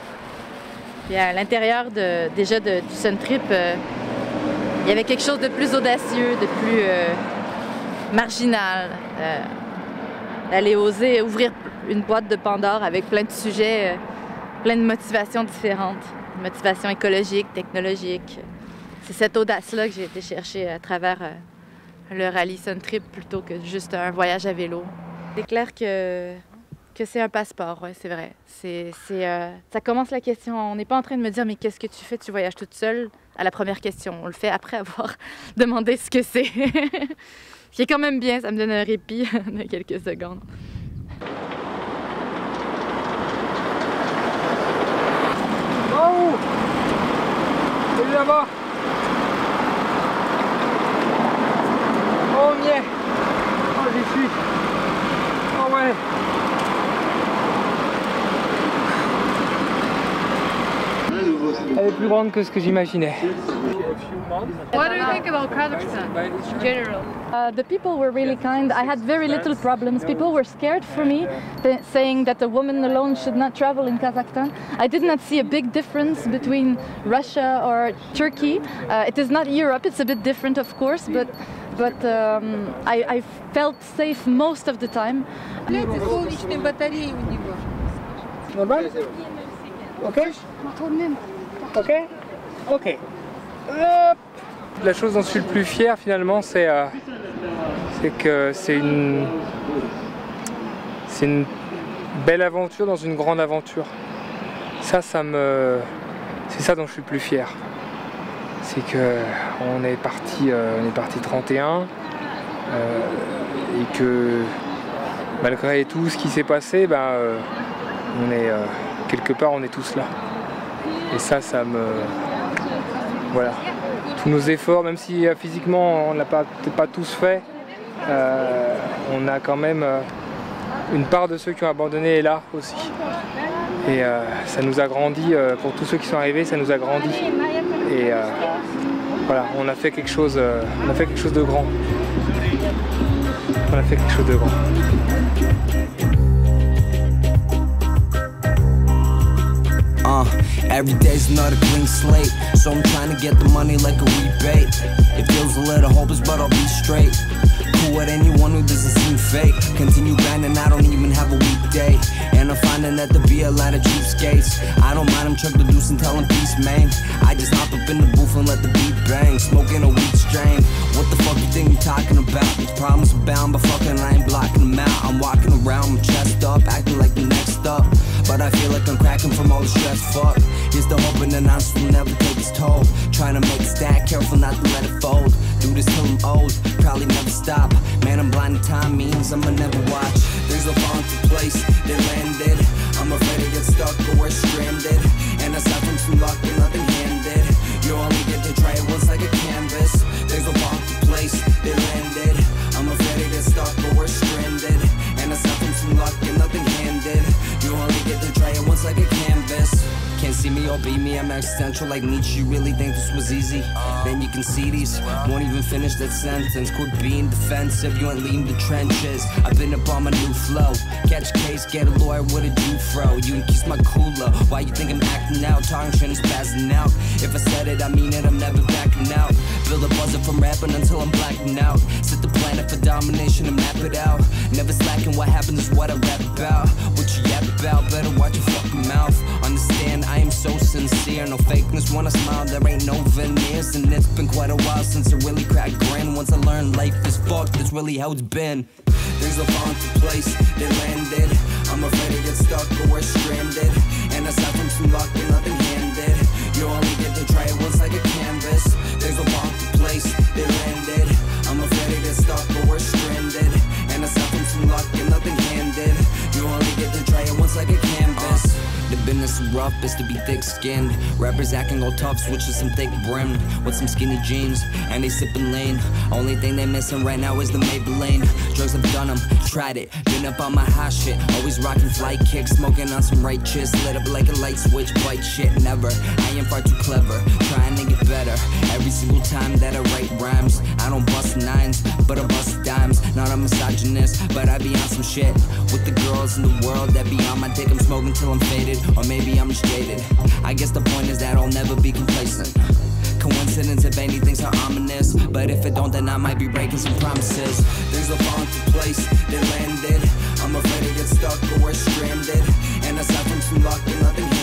Puis à l'intérieur du Sun Trip, il y avait quelque chose de plus audacieux, de plus marginal. D'aller oser ouvrir une boîte de Pandore avec plein de sujets, plein de motivations différentes. Motivations écologiques, technologiques. C'est cette audace-là que j'ai été chercher à travers le rallye Sun Trip plutôt que juste un voyage à vélo. C'est clair que c'est un passeport, ouais, c'est vrai. Ça commence la question. On n'est pas en train de me dire « mais qu'est-ce que tu fais? Tu voyages toute seule ?» à la première question. On le fait après avoir demandé ce que c'est. Ce qui est quand même bien, ça me donne un répit de quelques secondes. Oh! C'est là-bas! Oh, on y est! Oh, j'y suis! Oh ouais! Elle est plus grande que ce que j'imaginais. What do you think about Kazakhstan in general? The people were really kind. I had very little problems. People were scared for me, saying that a woman alone should not travel in Kazakhstan. I did not see a big difference between Russia or Turkey. It is not Europe. It's a bit different, of course, but I felt safe most of the time. Normal? Ok? Ok? Ok. Hop. La chose dont je suis le plus fier finalement, c'est que c'est une belle aventure dans une grande aventure. C'est ça dont je suis le plus fier. C'est que on est parti 31 et que malgré tout ce qui s'est passé, on est quelque part, on est tous là. Et ça me... Voilà. Tous nos efforts, même si physiquement on n'a peut-être pas tous fait, on a quand même une part de ceux qui ont abandonné est là aussi. Et ça nous a grandi, pour tous ceux qui sont arrivés, ça nous a grandi. Et voilà, on a fait quelque chose de grand. On a fait quelque chose de grand. Every day's another clean slate, so I'm trying to get the money like a rebate. It feels a little hopeless, but I'll be straight. Cool with anyone who doesn't seem fake. Continue grinding, I don't even have a weekday. And I'm finding that there be a lot of cheapskates. I don't mind them chuck the deuce and tell them peace, man. I just hop up in the booth and let the beat bang. Smoking a weed strain. What the fuck you think you talking about? These problems are bound, but fucking I ain't blocking them out. I'm walking around, my chest up, acting like the next up. But I feel like I'm cracking from all the stress, fuck. Here's the hope and the nonsense will never take its toll. Trying to make a stack, careful not to let it fold. Do this till I'm old, probably never stop. Man, I'm blind to time, means I'ma never watch. There's a haunted place, they landed. I'm afraid to get stuck or we're stranded. And aside from some luck and nothing handed, you only get to try it once like a canvas. There's a haunted place, they landed. I'm afraid to get stuck or we're stranded. And aside from some luck and nothing handed, you only get to try it once like a canvas. Can't see me or be me, I'm existential like Nietzsche. You really think this was easy? Then you can see these. Won't even finish that sentence. Quit being defensive, you ain't leaving the trenches. I've been up on my new flow. Catch a case, get a lawyer, what did you throw? You can kiss my cooler. Why you think I'm acting out? Talking shit is passing out. If I said it, I mean it, I'm never backing out. Build a buzzer from rapping until I'm blacking out. Set the planet for domination and map it out. Never slacking, what happens is what I rap about. What you yap about, better watch your fucking mouth. Understand, I am so sincere. No fakeness when I smile, there ain't no veneers. And it's been quite a while since I really cracked grin. Once I learned life is fucked, that's really how it's been. There's a haunted place, they landed. I'm afraid to get stuck or we're stranded. And aside from some luck and nothing handed, you only get to try it once like a canvas. There's a haunted place, they landed. I'm afraid to get stuck or we're stranded. And aside from some luck and nothing handed, you only get to try it once like a canvas. The business of rough is to be thick-skinned. Rappers acting all tough, switch to some thick brimmed with some skinny jeans, and they sipping lean. Only thing they missing right now is the Maybelline. Drugs have done them, tried it, been up on my hot shit. Always rocking flight kicks, smoking on some right chicks. Lit up like a light switch, white shit, never. I am far too clever, trying to get better. Every single time that I write rhymes, I don't bust nines, but I bust dimes. Not a misogynist, but I be on some shit with the girls in the world that be on my dick. I'm smoking till I'm faded, or maybe I'm just jaded. I guess the point is that I'll never be complacent. Coincidence if anything's so ominous, but if it don't, then I might be breaking some promises. Things will fall into place, they landed. I'm afraid to get stuck or we're stranded, and aside from some luck, then nothing